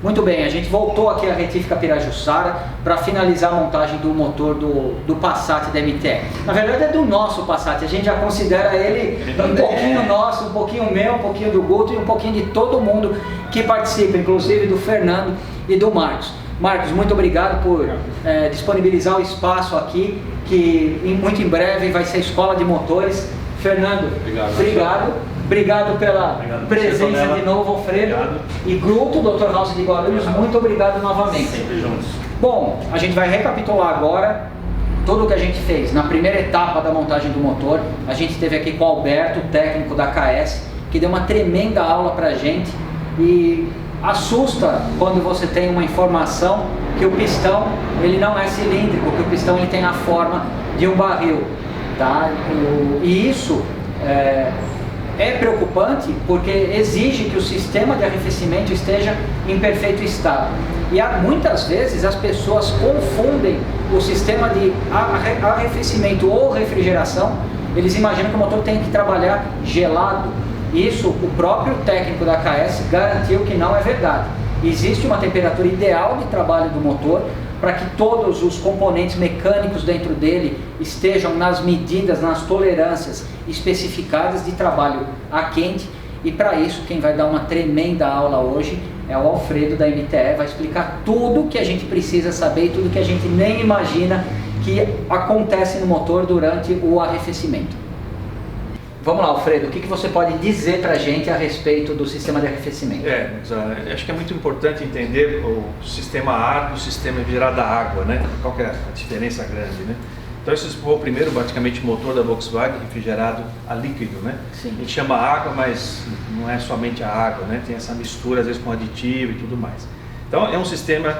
Muito bem, a gente voltou aqui à retífica Pirajussara para finalizar a montagem do motor do Passat da MTE. Na verdade é do nosso Passat, a gente já considera ele um pouquinho nosso, um pouquinho meu, um pouquinho do Guto e um pouquinho de todo mundo que participa, inclusive do Fernando e do Marcos. Marcos, muito obrigado por disponibilizar o espaço aqui, que muito em breve vai ser Escola de Motores. Fernando, obrigado pela presença de novo, Alfredo. Obrigado. E Guto, Dr. House de Guarulhos, muito obrigado novamente. Sempre juntos. Bom, a gente vai recapitular agora tudo o que a gente fez na primeira etapa da montagem do motor. A gente esteve aqui com o Alberto, técnico da KS, que deu uma tremenda aula pra gente, e assusta quando você tem uma informação que o pistão ele não é cilíndrico, que o pistão ele tem a forma de um barril, tá? E isso é preocupante porque exige que o sistema de arrefecimento esteja em perfeito estado. E muitas vezes as pessoas confundem o sistema de arrefecimento ou refrigeração. Eles imaginam que o motor tem que trabalhar gelado. Isso o próprio técnico da KS garantiu que não é verdade. Existe uma temperatura ideal de trabalho do motor para que todos os componentes mecânicos dentro dele estejam nas medidas, nas tolerâncias especificadas de trabalho a quente. E para isso quem vai dar uma tremenda aula hoje é o Alfredo da MTE, vai explicar tudo que a gente precisa saber e tudo que a gente nem imagina que acontece no motor durante o arrefecimento. Vamos lá, Alfredo, o que você pode dizer para a gente a respeito do sistema de arrefecimento? Acho que é muito importante entender o sistema ar do sistema refrigerado a água, né? Qual que é a diferença grande, né? Então esse foi o primeiro, praticamente, motor da Volkswagen refrigerado a líquido, né? Sim. A gente chama água, mas não é somente a água, né? Tem essa mistura, às vezes, com aditivo e tudo mais. Então é um sistema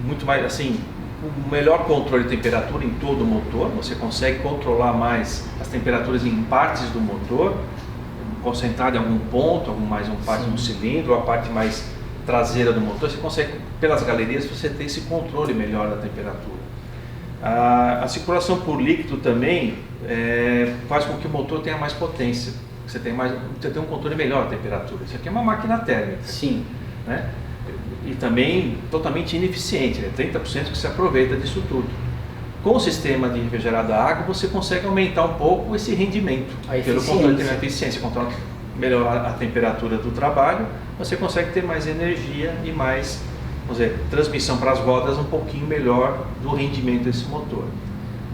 muito mais, assim, o melhor controle de temperatura em todo o motor. Você consegue controlar mais as temperaturas em partes do motor, concentrado em algum ponto, uma parte no cilindro, ou a parte mais traseira do motor. Você consegue, pelas galerias, você ter esse controle melhor da temperatura. A circulação por líquido também faz com que o motor tenha mais potência. Você tem um controle melhor da temperatura. Isso aqui é uma máquina térmica. Sim. Né? E também totalmente ineficiente, né? 30% que se aproveita disso tudo. Com o sistema de refrigerado a água, você consegue aumentar um pouco esse rendimento. Pelo controle de eficiência, controla melhor a temperatura do trabalho, você consegue ter mais energia e mais, vamos dizer, transmissão para as rodas um pouquinho melhor do rendimento desse motor.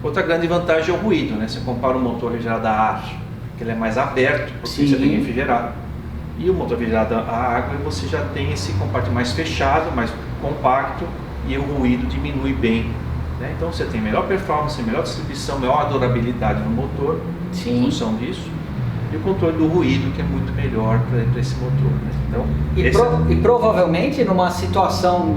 Outra grande vantagem é o ruído, né? Você compara o motor refrigerado a ar, que ele é mais aberto, porque você tem refrigerado. E o motor refrigerado a água, você já tem esse compartimento mais fechado, mais compacto, e o ruído diminui bem, né? Então você tem melhor performance, melhor distribuição, maior durabilidade no motor, em função disso, e o controle do ruído, que é muito melhor para esse motor, né? Então, e provavelmente numa situação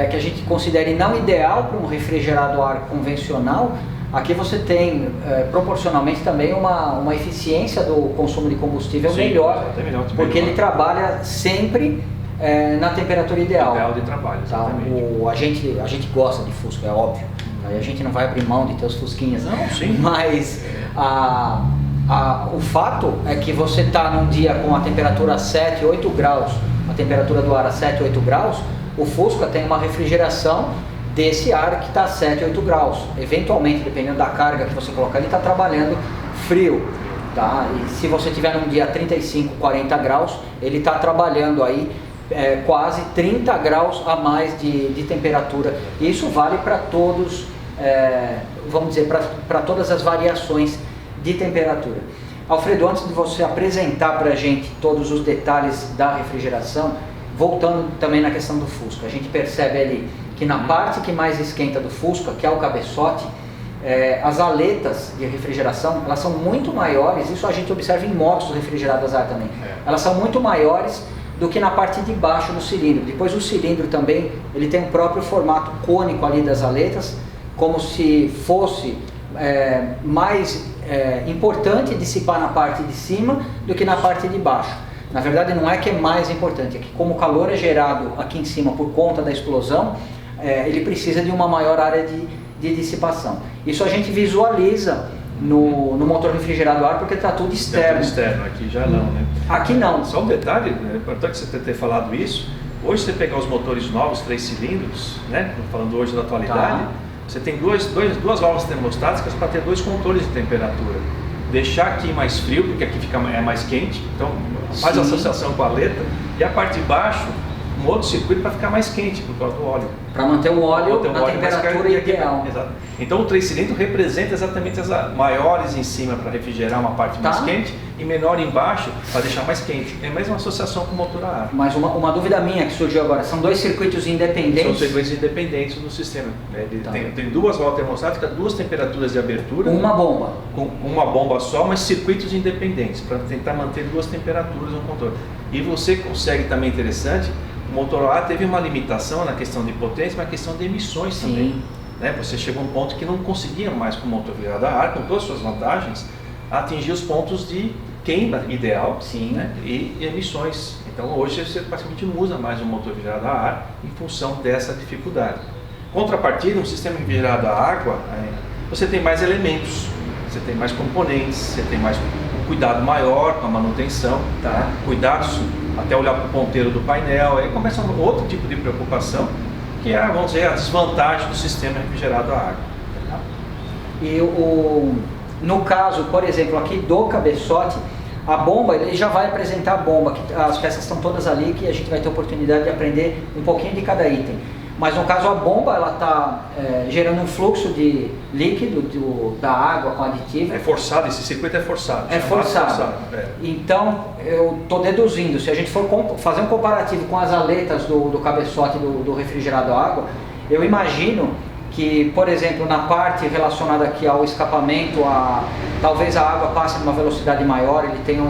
que a gente considere não ideal para um refrigerado a ar convencional, aqui você tem proporcionalmente também uma eficiência do consumo de combustível melhor, porque ele trabalha sempre na temperatura ideal. Ideal de trabalho, exatamente. A gente gosta de Fusca, é óbvio. Aí a gente não vai abrir mão de ter os Fusquinhas. Não, sim. Mas o fato é que você está num dia com a temperatura 7, 8 graus, a temperatura do ar a 7, 8 graus, o Fusca tem uma refrigeração desse ar que está a 7, 8 graus. Eventualmente, dependendo da carga que você colocar, ele está trabalhando frio. Tá? E se você tiver num dia 35, 40 graus, ele está trabalhando aí quase 30 graus a mais de temperatura. E isso vale para todos, vamos dizer, para todas as variações de temperatura. Alfredo, antes de você apresentar para a gente todos os detalhes da refrigeração, voltando também na questão do Fusca, a gente percebe ali que na parte que mais esquenta do Fusca, que é o cabeçote, as aletas de refrigeração, elas são muito maiores, isso a gente observa em motos refrigeradas a ar também, elas são muito maiores do que na parte de baixo do cilindro. Depois o cilindro também, ele tem o próprio formato cônico ali das aletas, como se fosse mais importante dissipar na parte de cima do que na parte de baixo. Na verdade não é que é mais importante, é que como o calor é gerado aqui em cima por conta da explosão, ele precisa de uma maior área de dissipação. Isso a gente visualiza no motor refrigerado a ar porque está tudo externo. Externo, aqui já não, né? Aqui não. Só um detalhe, é importante você ter falado isso, Hoje, você pegar os motores novos, 3 cilindros, né? Falando hoje da atualidade, você tem duas válvulas termostáticas para ter 2 controles de temperatura. Deixar aqui mais frio, porque aqui é mais quente, então faz associação com a letra, e a parte de baixo, um outro circuito para ficar mais quente por causa do óleo. Para manter o óleo na temperatura ideal. Exato. Então o 3 cilindros representa exatamente as maiores em cima para refrigerar uma parte mais quente e menor embaixo para deixar mais quente. É a mesma associação com o motor a ar. Mas uma dúvida minha que surgiu agora, são 2 circuitos independentes? São circuitos independentes no sistema. Ele tem 2 válvulas termostáticas, 2 temperaturas de abertura. Uma bomba. Com uma bomba só, mas circuitos independentes para tentar manter 2 temperaturas no controle. E você consegue também, interessante, o motor a ar teve uma limitação na questão de potência, mas na questão de emissões também. Né? Você chegou a um ponto que não conseguia mais com o motor virado a ar, com todas as suas vantagens, atingir os pontos de queima ideal, né? e emissões. Então hoje você praticamente não usa mais o motor virado a ar em função dessa dificuldade. Contrapartida, um sistema virado a água, você tem mais elementos, você tem mais componentes, você tem mais um cuidado maior com a manutenção, cuidados até olhar para o ponteiro do painel, aí começa um outro tipo de preocupação, que é, vamos dizer, a desvantagem do sistema refrigerado a água. E no caso, por exemplo, aqui do cabeçote, a bomba, ele já vai apresentar a bomba, que as peças estão todas ali, que a gente vai ter oportunidade de aprender um pouquinho de cada item. Mas no caso a bomba, ela está gerando um fluxo de líquido da água com aditivo. É forçado, esse circuito é forçado. É forçado. Então, eu estou deduzindo, se a gente for fazer um comparativo com as aletas do cabeçote do refrigerado a água, eu imagino que, por exemplo, na parte relacionada aqui ao escapamento, talvez a água passe numa velocidade maior, ele tenha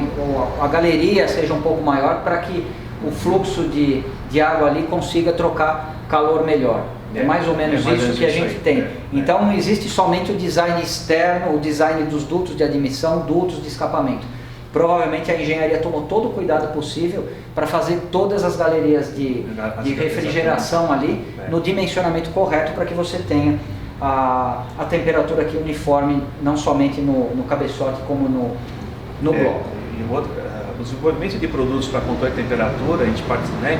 a galeria seja um pouco maior para que o fluxo de água ali consiga trocar calor melhor. É mais ou menos isso que a gente tem. Então não existe somente o design externo, o design dos dutos de admissão, dutos de escapamento. Provavelmente a engenharia tomou todo o cuidado possível para fazer todas as galerias de refrigeração ali no dimensionamento correto para que você tenha a temperatura aqui uniforme, não somente no cabeçote como no bloco. O desenvolvimento de produtos para controle de temperatura, a gente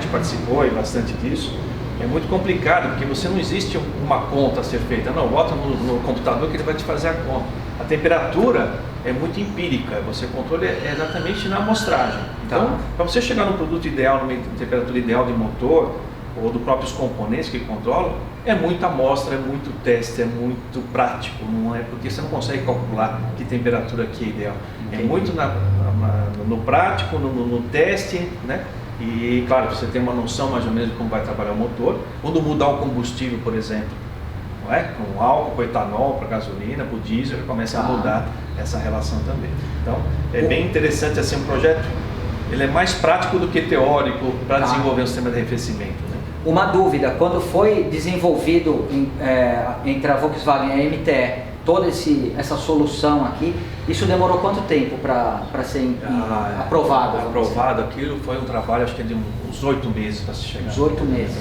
participou bastante disso. É muito complicado, porque você não existe uma conta a ser feita. Não, bota no computador que ele vai te fazer a conta. A temperatura é muito empírica, você controla exatamente na amostragem. Então, para você chegar no produto ideal, numa temperatura ideal de motor, ou dos próprios componentes que controlam, é muita amostra, é muito teste, é muito prático, não é porque você não consegue calcular que temperatura aqui é ideal. É muito no prático, no teste, né? E claro, você tem uma noção mais ou menos de como vai trabalhar o motor. Quando mudar o combustível, por exemplo, não é? Com álcool, com etanol, para gasolina, para o diesel, começa a mudar essa relação também. Então, é bem interessante assim, um projeto, ele é mais prático do que teórico para desenvolver um sistema de arrefecimento. Né? Uma dúvida, quando foi desenvolvido entre a Volkswagen e a MTE, toda essa solução aqui, isso demorou quanto tempo para ser aprovado? Aprovado, aquilo foi um trabalho, acho que de uns 8 meses para se chegar. Uns 8 meses.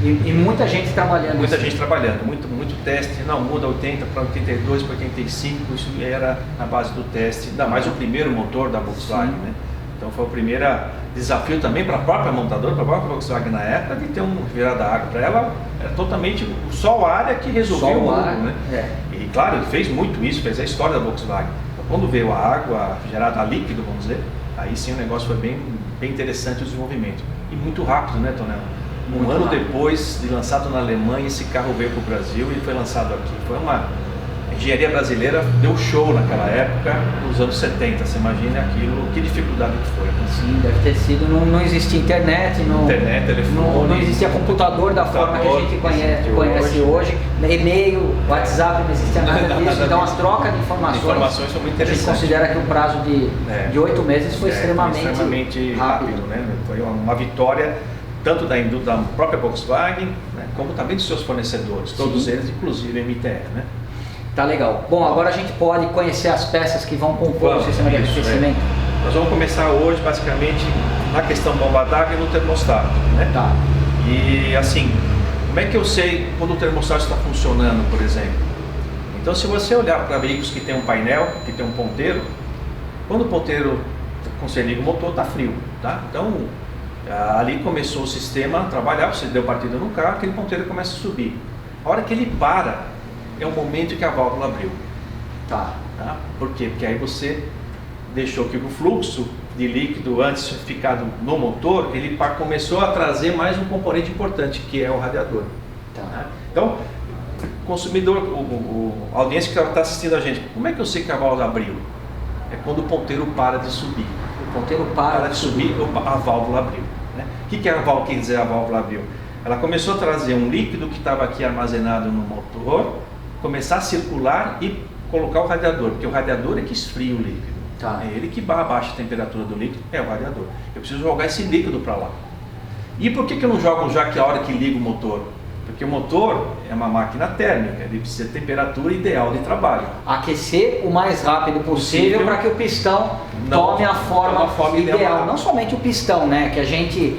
E muita gente trabalhando. Muita gente trabalhando, muito teste, não, muda 80 para 82, para 85, isso era na base do teste, ainda mais o primeiro motor da Volkswagen, né? Então foi o primeiro desafio também para a própria montadora, para a própria Volkswagen na época, de ter um virada água. Para ela, era totalmente só a área que resolveu o mundo, né? E claro, ele fez muito isso, fez a história da Volkswagen. Quando veio a água gerada a líquido, vamos dizer, aí sim o negócio foi bem interessante o desenvolvimento. E muito rápido, né, Tonel? Um ano depois de lançado na Alemanha, esse carro veio para o Brasil e foi lançado aqui. Foi a engenharia brasileira deu show naquela época, nos anos 70. Você imagina aquilo, que dificuldade que foi. Sim, deve ter sido, não existia internet, telefone, não existia computador da forma que a gente conhece hoje, e-mail, WhatsApp, não existia nada disso. Então as trocas de informações são muito interessantes. A gente considera que o prazo de 8 meses foi extremamente rápido, né? Foi uma vitória tanto da própria Volkswagen, né, como também dos seus fornecedores, todos eles, inclusive a MTE, né? Tá legal. Bom, agora a gente pode conhecer as peças que vão compor o sistema de arrefecimento. Nós vamos começar hoje, basicamente, na questão bomba d'água e no termostato, né? Tá. E assim, como é que eu sei quando o termostato está funcionando, por exemplo? Então, se você olhar para veículos que tem um painel, que tem um ponteiro, quando o ponteiro, quando você liga o motor, está frio, tá? Então, Ali começou o sistema a trabalhar, você deu partida no carro, aquele ponteiro começa a subir. A hora que ele para, é o momento que a válvula abriu. Tá? Por quê? Porque aí você deixou que o fluxo de líquido antes ficado no motor, ele começou a trazer mais um componente importante, que é o radiador. Tá? Então, o consumidor, a audiência que está assistindo a gente, como é que eu sei que a válvula abriu? É quando o ponteiro para de subir. O ponteiro para de subir, a válvula abriu. Né? O que é a válvula, quer dizer a válvula abriu? Ela começou a trazer um líquido que estava aqui armazenado no motor, começar a circular e colocar o radiador, porque o radiador é que esfria o líquido. Tá. É ele que abaixa a temperatura do líquido, é o radiador. Eu preciso jogar esse líquido para lá. E por que eu não jogo já que a hora que liga o motor? Porque o motor é uma máquina térmica, ele precisa de temperatura ideal de trabalho. Aquecer o mais rápido possível para que o pistão tome a forma ideal. Não somente o pistão, né, que a gente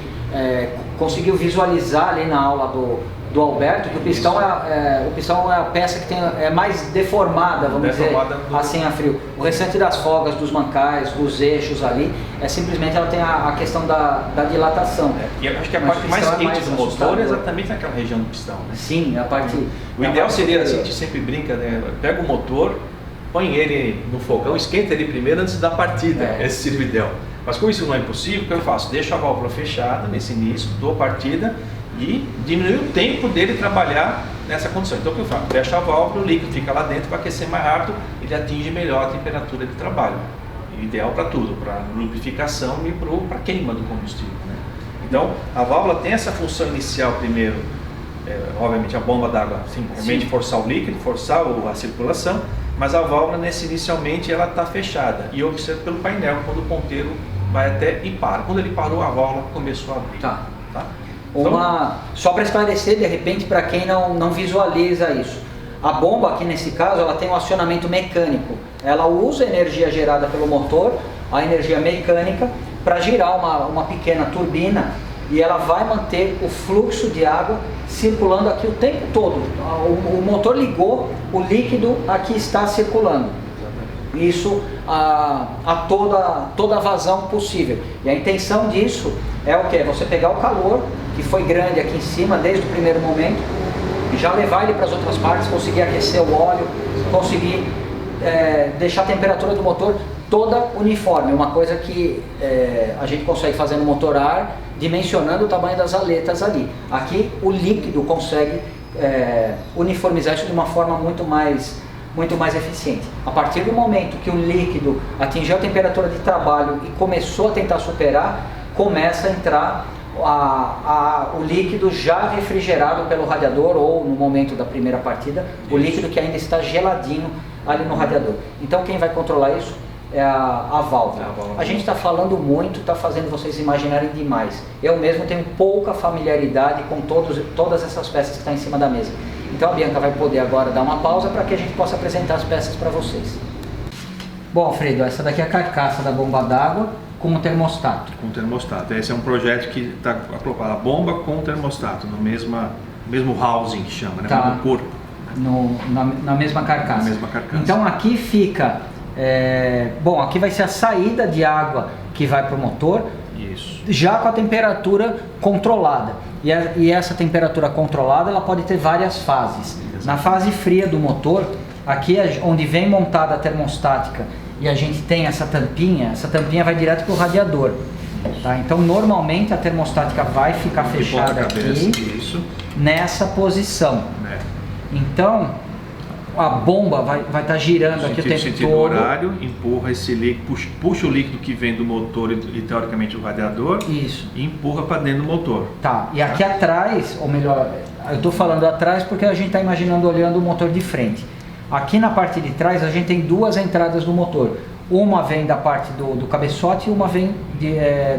conseguiu visualizar ali na aula do Alberto, que o pistão é a peça que é mais deformada, vamos dizer assim, a frio. O restante das folgas, dos mancais, dos eixos ali, simplesmente ela tem a questão da dilatação. E eu acho que a parte mais quente do motor é exatamente naquela região do pistão, né? Sim, a parte... O ideal seria, assim, a gente sempre brinca, né? Pega o motor, põe ele no fogão, esquenta ele primeiro antes da partida, esse seria o ideal. Mas como isso não é impossível, o que eu faço? Deixo a válvula fechada nesse início, dou a partida, e diminuir o tempo dele trabalhar nessa condição. Então o que eu faço? Fecha a válvula, o líquido fica lá dentro, vai aquecer mais rápido, ele atinge melhor a temperatura de trabalho. Ideal para tudo, para lubrificação e para queima do combustível. Né? Então a válvula tem essa função inicial primeiro, obviamente a bomba d'água simplesmente forçar o líquido, forçar a circulação, mas a válvula inicialmente ela está fechada e eu observo pelo painel quando o ponteiro vai até e para. Quando ele parou, a válvula começou a abrir. Tá? Só para esclarecer, de repente, para quem não visualiza isso, a bomba aqui nesse caso ela tem um acionamento mecânico, ela usa a energia gerada pelo motor, a energia mecânica, para girar uma pequena turbina e ela vai manter o fluxo de água circulando aqui o tempo todo. O motor ligou, o líquido aqui está circulando. Isso a toda a vazão possível. E a intenção disso é o que? Você pegar o calor que foi grande aqui em cima desde o primeiro momento e já levar ele para as outras partes, conseguir aquecer o óleo, conseguir deixar a temperatura do motor toda uniforme, uma coisa que a gente consegue fazer no motor a ar, dimensionando o tamanho das aletas ali. Aqui o líquido consegue uniformizar isso de uma forma muito mais eficiente. A partir do momento que o líquido atingiu a temperatura de trabalho e começou a tentar superar, começa a entrar o líquido já refrigerado pelo radiador, ou no momento da primeira partida, o líquido que ainda está geladinho ali no radiador. Então quem vai controlar isso é a válvula. A gente está falando muito, está fazendo vocês imaginarem demais. Eu mesmo tenho pouca familiaridade com todas essas peças que estão em cima da mesa. Então a Bianca vai poder agora dar uma pausa para que a gente possa apresentar as peças para vocês. Bom, Alfredo, essa daqui é a carcaça da bomba d'água com o termostato. Com o termostato. Esse é um projeto que está acoplado a bomba com o termostato, no mesmo housing que chama, né? Tá. No corpo. Na mesma carcaça. Na mesma carcaça. Então aqui fica... bom, aqui vai ser a saída de água que vai para o motor. Isso. Já com a temperatura controlada. E essa temperatura controlada ela pode ter várias fases. Exato. Na fase fria do motor, aqui é onde vem montada a termostática e a gente tem essa tampinha vai direto para o radiador. Tá? Então normalmente a termostática vai ficar fechada aqui, nessa posição. Então a bomba vai estar girando aqui o tempo sentido todo. Horário, empurra esse líquido, puxa o líquido que vem do motor e teoricamente o radiador. Isso. E empurra para dentro do motor. Tá, e aqui atrás, ou melhor, eu estou falando atrás porque a gente está imaginando olhando o motor de frente. Aqui na parte de trás a gente tem duas entradas do motor. Uma vem da parte do cabeçote e uma vem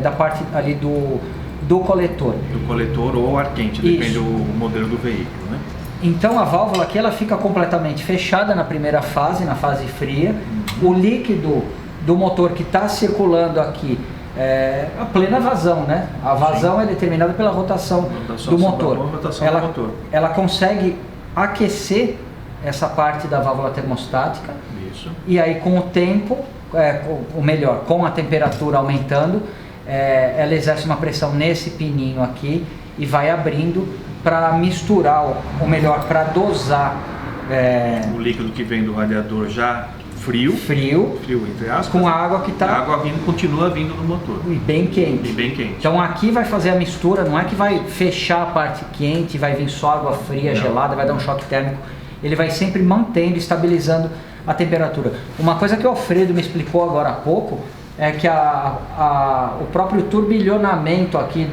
da parte ali do coletor. Do coletor ou ar quente, depende do modelo do veículo, né? Então a válvula aqui ela fica completamente fechada na primeira fase, na fase fria. O líquido do motor que está circulando aqui é a plena vazão, né? A vazão é determinada pela rotação do motor. Ela consegue aquecer essa parte da válvula termostática. Isso. E aí com o tempo, com a temperatura aumentando, ela exerce uma pressão nesse pininho aqui e vai abrindo para misturar, ou melhor, para dosar o líquido que vem do radiador já frio entre aspas, com a água que está... A água continua vindo do motor. E bem quente. Então aqui vai fazer a mistura, não é que vai fechar a parte quente, vai vir só água fria, gelada, vai dar um choque térmico. Ele vai sempre mantendo, estabilizando a temperatura. Uma coisa que o Alfredo me explicou agora há pouco é que o próprio turbilhonamento aqui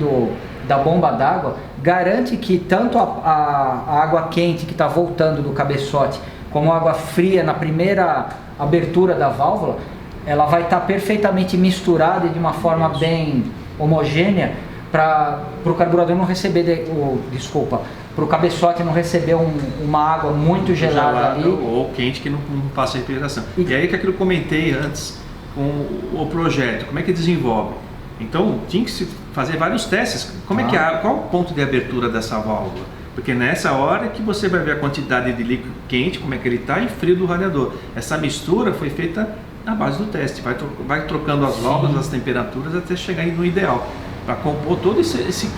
da bomba d'água garante que tanto a água quente que está voltando do cabeçote como a água fria na primeira abertura da válvula, ela vai estar perfeitamente misturada e de uma forma bem homogênea para o carburador não receber, para o cabeçote não receber uma água muito gelada ali. Ou quente que não passa a refrigeração. E aí que aquilo que eu comentei antes com o projeto, como é que desenvolve? Então tinha que se fazer vários testes. Qual o ponto de abertura dessa válvula? Porque nessa hora que você vai ver a quantidade de líquido quente, como é que ele está, e frio do radiador. Essa mistura foi feita na base do teste, vai trocando as válvulas, as temperaturas até chegar no ideal. Para compor todo esse...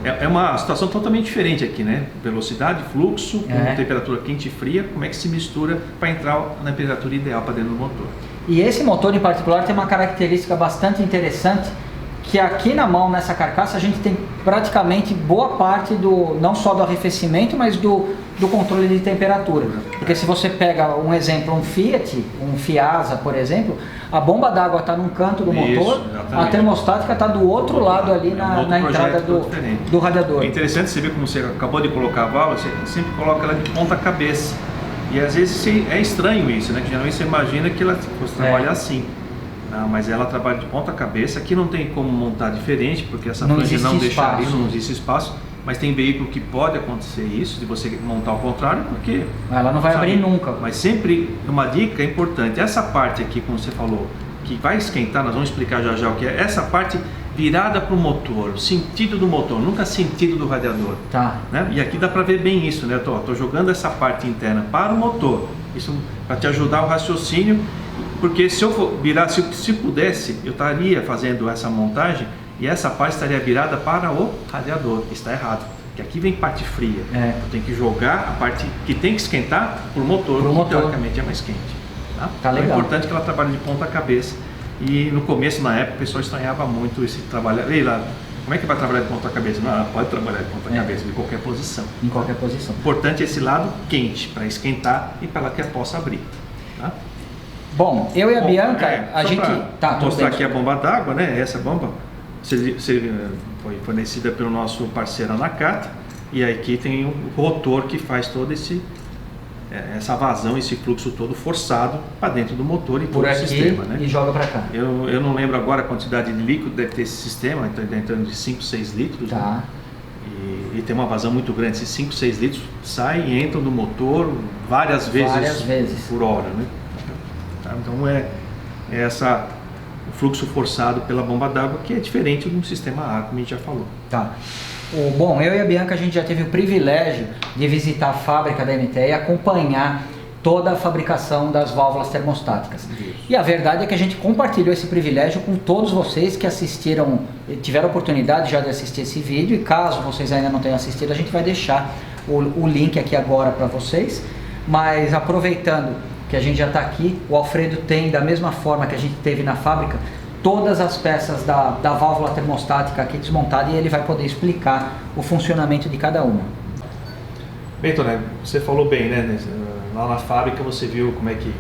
É uma situação totalmente diferente aqui, né? Velocidade, fluxo, com temperatura quente e fria, como é que se mistura para entrar na temperatura ideal para dentro do motor. E esse motor em particular tem uma característica bastante interessante, que aqui na mão, nessa carcaça, a gente tem praticamente boa parte não só do arrefecimento, mas do controle de temperatura. Porque se você pega um exemplo, um Fiat, um Fiasa, por exemplo, a bomba d'água está num canto do motor, a termostática está do outro lado ali na entrada do radiador. É interessante você ver como você acabou de colocar a válvula, você sempre coloca ela de ponta cabeça. E às vezes é estranho isso, né? Que geralmente você imagina que ela fosse trabalhar assim. Mas ela trabalha de ponta cabeça. Aqui não tem como montar diferente, porque essa flange não deixaria, não existe espaço. Mas tem veículo que pode acontecer isso, de você montar ao contrário, porque... ela não vai abrir nunca. Mas sempre uma dica importante, essa parte aqui, como você falou, que vai esquentar, nós vamos explicar já o que é, essa parte virada para o motor, o sentido do motor, nunca sentido do radiador. Tá. Né? E aqui dá para ver bem isso, né? Tô jogando essa parte interna para o motor, isso para te ajudar o raciocínio. Porque se eu for virar, se pudesse, eu estaria fazendo essa montagem e essa parte estaria virada para o radiador. Está errado, porque aqui vem parte fria. Eu tenho que jogar a parte que tem que esquentar para o motor, que teoricamente é mais quente. Tá legal. É importante que ela trabalhe de ponta cabeça. E no começo, na época, o pessoal estranhava muito esse trabalho. Ei lá, como é que vai trabalhar de ponta cabeça? Não, ela pode trabalhar de ponta cabeça, de qualquer posição. Em qualquer posição. Importante esse lado quente, para esquentar e para que ela possa abrir. Tá? Bom, eu e a Bianca, a gente... mostrar aqui a bomba d'água, né? Essa bomba foi fornecida pelo nosso parceiro Nakata, e aqui tem o rotor que faz todo essa vazão, esse fluxo todo forçado para dentro do motor e todo o sistema, né? E joga para cá. Eu não lembro agora a quantidade de líquido, deve ter esse sistema, entrando de 5, 6 litros. Tá. Né? E tem uma vazão muito grande, esses 5, 6 litros saem e entram no motor várias vezes por hora, né? Então o fluxo forçado pela bomba d'água, que é diferente do sistema a ar, como a gente já falou. Tá. Bom, eu e a Bianca, a gente já teve o privilégio de visitar a fábrica da MTE e acompanhar toda a fabricação das válvulas termostáticas. Isso. E a verdade é que a gente compartilhou esse privilégio com todos vocês que tiveram a oportunidade já de assistir esse vídeo, e caso vocês ainda não tenham assistido, a gente vai deixar o link aqui agora para vocês. Mas aproveitando que a gente já está aqui, o Alfredo tem, da mesma forma que a gente teve na fábrica, todas as peças da válvula termostática aqui desmontada, e ele vai poder explicar o funcionamento de cada uma. Bem, Toné, você falou bem, né? Lá na fábrica você viu como é que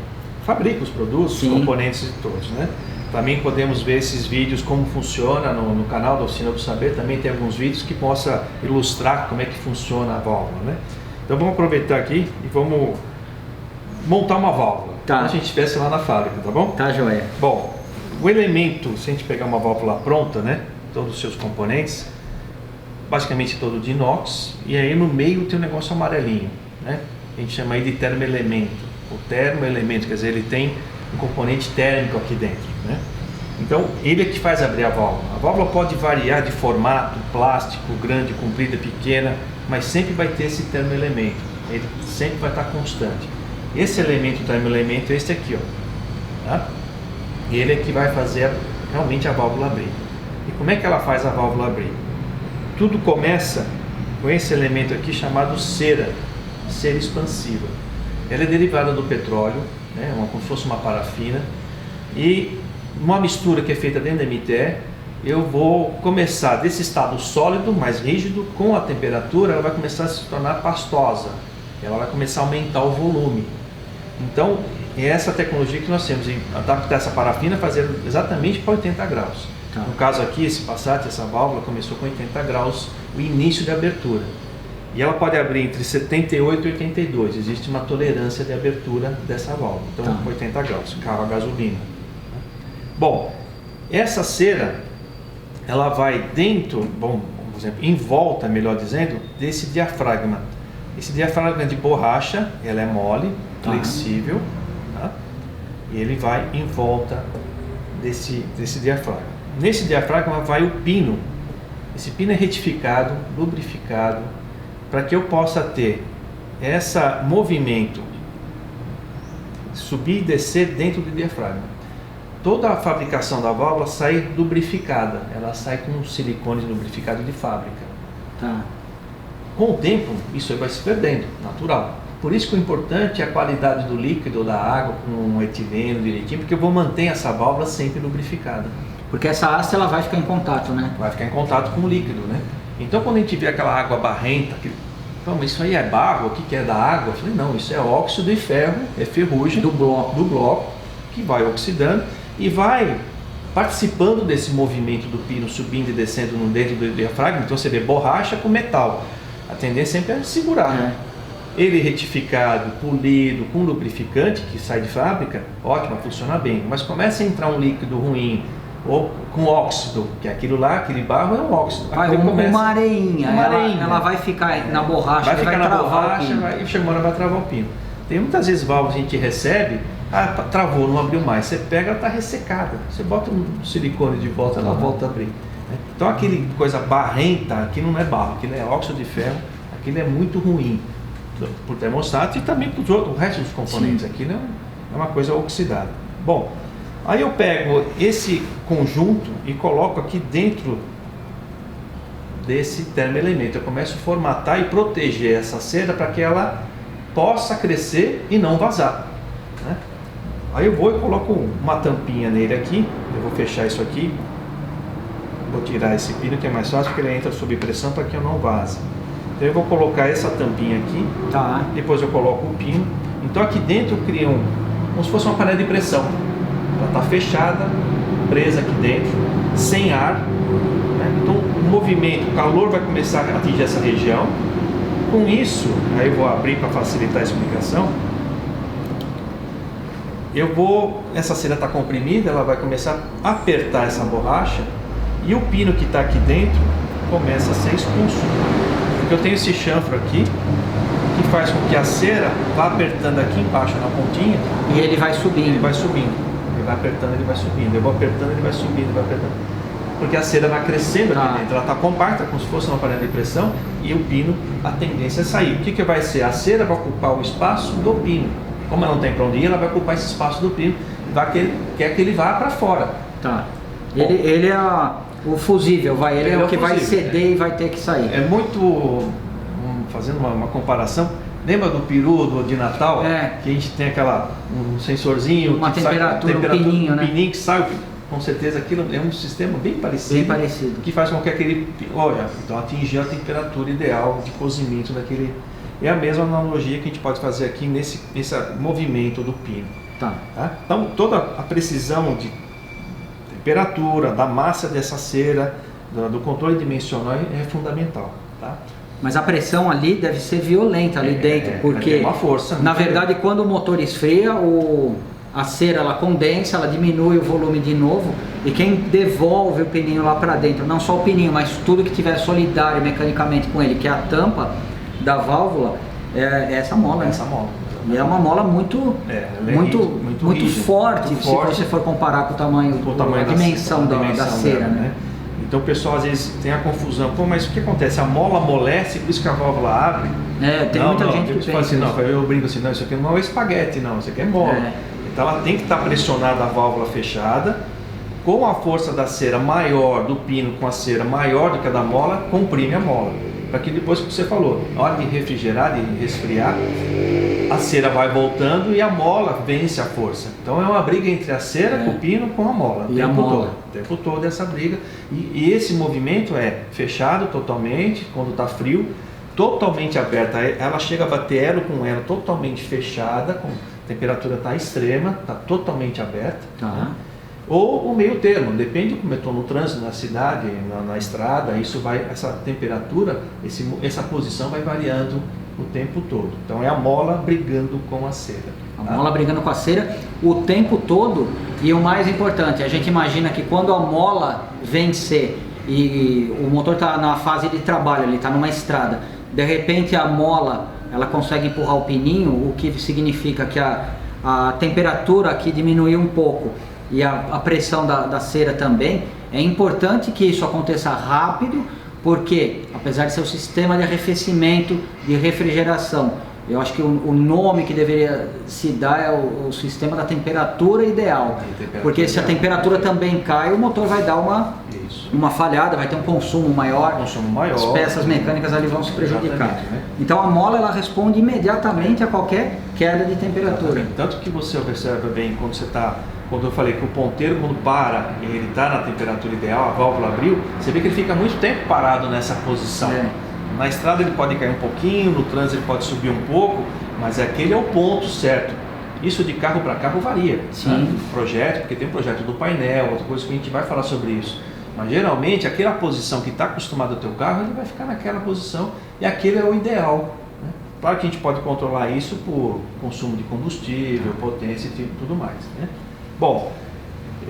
fabrica os produtos, os componentes de todos, né? Também podemos ver esses vídeos, como funciona no canal da Oficina do Saber. Também tem alguns vídeos que possa ilustrar como é que funciona a válvula, né? Então vamos aproveitar aqui e vamos montar uma válvula, como se a gente estivesse lá na fábrica, tá bom? Tá, joia. Bom, o elemento, se a gente pegar uma válvula pronta, né, todos os seus componentes, basicamente todo de inox, e aí no meio tem um negócio amarelinho, né? A gente chama aí de termoelemento. O termoelemento, quer dizer, ele tem um componente térmico aqui dentro, né? Então, ele é que faz abrir a válvula. A válvula pode variar de formato, plástico, grande, comprida, pequena, mas sempre vai ter esse termoelemento. Ele sempre vai estar constante. Esse elemento, termoelemento, é este aqui, ó. Tá? Ele é que vai fazer realmente a válvula abrir. E Como é que ela faz a válvula abrir? Tudo começa com esse elemento aqui chamado cera expansiva. Ela é derivada do petróleo, né, como se fosse uma parafina, e uma mistura que é feita dentro da MTE, eu vou começar desse estado sólido, mais rígido, com a temperatura, ela vai começar a se tornar pastosa, ela vai começar a aumentar o volume. Então, é essa tecnologia que nós temos, em adaptar essa parafina, fazer exatamente para 80 graus. Tá. No caso aqui, esse Passat, essa válvula começou com 80 graus, o início de abertura. E ela pode abrir entre 78 e 82, existe uma tolerância de abertura dessa válvula. Então, tá. 80 graus, carro a gasolina. Bom, essa cera, ela vai dentro, por exemplo, em volta, melhor dizendo, desse diafragma. Esse diafragma é de borracha, ela é mole, flexível, tá? E ele vai em volta desse diafragma. Nesse diafragma vai o pino. Esse pino é retificado, lubrificado, para que eu possa ter esse movimento, subir e descer dentro do diafragma. Toda a fabricação da válvula sai lubrificada, ela sai com silicone lubrificado de fábrica. Tá. Com o tempo, isso aí vai se perdendo, natural. Por isso que o importante é a qualidade do líquido, da água, com um etileno direitinho, porque eu vou manter essa válvula sempre lubrificada. Porque essa haste ela vai ficar em contato, né? Vai ficar em contato com o líquido, né? Então quando a gente vê aquela água barrenta, mas isso aí é barro, o que é da água? Eu falei, não, isso é óxido de ferro, é ferrugem do bloco, que vai oxidando e vai participando desse movimento do pino subindo e descendo dentro do diafragma. Então você vê borracha com metal, a tendência sempre é segurar, né? Ele retificado, polido, com lubrificante que sai de fábrica, ótimo, funciona bem. Mas começa a entrar um líquido ruim, ou com óxido, que é aquilo lá, aquele barro é um óxido. Uma areinha, ela vai ficar na borracha, vai ficar na borracha e chegando vai travar o pino. Tem muitas vezes válvulas que a gente recebe, travou, não abriu mais. Você pega, ela está ressecada. Você bota um silicone de volta, ela volta a abrir. Então aquele coisa barrenta, aquilo não é barro, aquilo é óxido de ferro, aquilo é muito ruim por termostato e também para o resto dos componentes. Sim. Aquilo é uma coisa oxidada. Bom, aí eu pego esse conjunto e coloco aqui dentro desse termoelemento. Eu começo a formatar e proteger essa cera para que ela possa crescer e não vazar, né? Aí eu vou e coloco uma tampinha nele aqui. Eu vou fechar isso aqui. Vou tirar esse pino que é mais fácil, porque ele entra sob pressão para que eu não vaze. Então eu vou colocar essa tampinha aqui. Tá. Depois eu coloco o pino. Então aqui dentro eu crio como se fosse uma panela de pressão. Ela está fechada, presa aqui dentro, sem ar, né? Então o movimento, o calor vai começar a atingir essa região. Com isso, aí eu vou abrir para facilitar a explicação. Essa cera está comprimida, ela vai começar a apertar essa borracha e o pino que está aqui dentro começa a ser expulso. Porque eu tenho esse chanfro aqui que faz com que a cera vá apertando aqui embaixo na pontinha. E ele vai subindo. Ele vai subindo. Ele vai apertando, ele vai subindo. Eu vou apertando, ele vai subindo, ele vai apertando. Porque a cera vai crescendo aqui dentro. Ela está compacta, como se fosse uma panela de pressão, e o pino, a tendência é sair. O que vai ser? A cera vai ocupar o espaço do pino. Como ela não tem para onde ir, ela vai ocupar esse espaço do pino. Quer que ele vá para fora. Tá. Ele é o fusível, ele é o que vai ceder e vai ter que sair. É muito, fazendo uma comparação, lembra do peru de Natal? Que a gente tem um sensorzinho, uma temperatura, um pininho, né? Pininho que sai, com certeza aquilo é um sistema bem parecido. Bem parecido. Que faz com que então atingir a temperatura ideal de cozimento daquele. É a mesma analogia que a gente pode fazer aqui nesse movimento do pino. Tá? Então toda a precisão de temperatura, da massa dessa cera, do controle dimensional é fundamental. Tá? Mas a pressão ali deve ser violenta ali dentro, porque uma força, na verdade quando o motor esfria, a cera ela condensa, ela diminui o volume de novo, e quem devolve o pininho lá para dentro, não só o pininho, mas tudo que tiver solidário mecanicamente com ele, que é a tampa da válvula, é essa mola. Essa mola. E é uma mola muito forte, se você for comparar com o tamanho, a dimensão da cera, dela, né? Então o pessoal às vezes tem a confusão, mas o que acontece? A mola amolece, por isso que a válvula abre. Tem muita gente que pensa assim, eu brinco assim, não, isso aqui não é um espaguete, não, isso aqui é mola. Então ela tem que estar pressionada, a válvula fechada, com a força da cera maior do pino com a cera maior do que a da mola, comprime a mola. Para que depois que você falou, na hora de refrigerar, de resfriar, a cera vai voltando e a mola vence a força. Então é uma briga entre a cera, o pino com a mola. E a mola. O tempo todo essa briga. E esse movimento é fechado totalmente, quando está frio, totalmente aberta. Ela chega a bater elo com elo totalmente fechada, a temperatura está extrema, está totalmente aberta. Tá. Ou o meio termo, depende de como eu estou no trânsito, na cidade, na estrada, essa temperatura, essa posição vai variando o tempo todo. Então é a mola brigando com a cera. A mola brigando com a cera o tempo todo. E o mais importante, a gente imagina que quando a mola vencer e o motor está na fase de trabalho, ele está numa estrada, de repente a mola ela consegue empurrar o pininho, o que significa que a temperatura aqui diminuiu um pouco e a pressão da cera também. É importante que isso aconteça rápido, porque apesar de ser um sistema de arrefecimento, de refrigeração, eu acho que o nome que deveria se dar é o sistema da temperatura ideal. Porque se a temperatura também cai, o motor vai dar uma falhada, vai ter um consumo maior, as peças mecânicas ali vão se prejudicar. Né? Então a mola ela responde imediatamente a qualquer queda de temperatura. Tanto que você observa bem quando eu falei que o ponteiro, quando para, ele está na temperatura ideal, a válvula abriu, você vê que ele fica muito tempo parado nessa posição. Na estrada ele pode cair um pouquinho, no trânsito ele pode subir um pouco, mas aquele é o ponto certo. Isso de carro para carro varia. Sim. Né? Projeto, porque tem projeto do painel, outra coisa que a gente vai falar sobre isso. Mas geralmente aquela posição que está acostumado ao teu carro, ele vai ficar naquela posição e aquele é o ideal. Né? Claro que a gente pode controlar isso por consumo de combustível, potência e tudo mais. Né? Bom,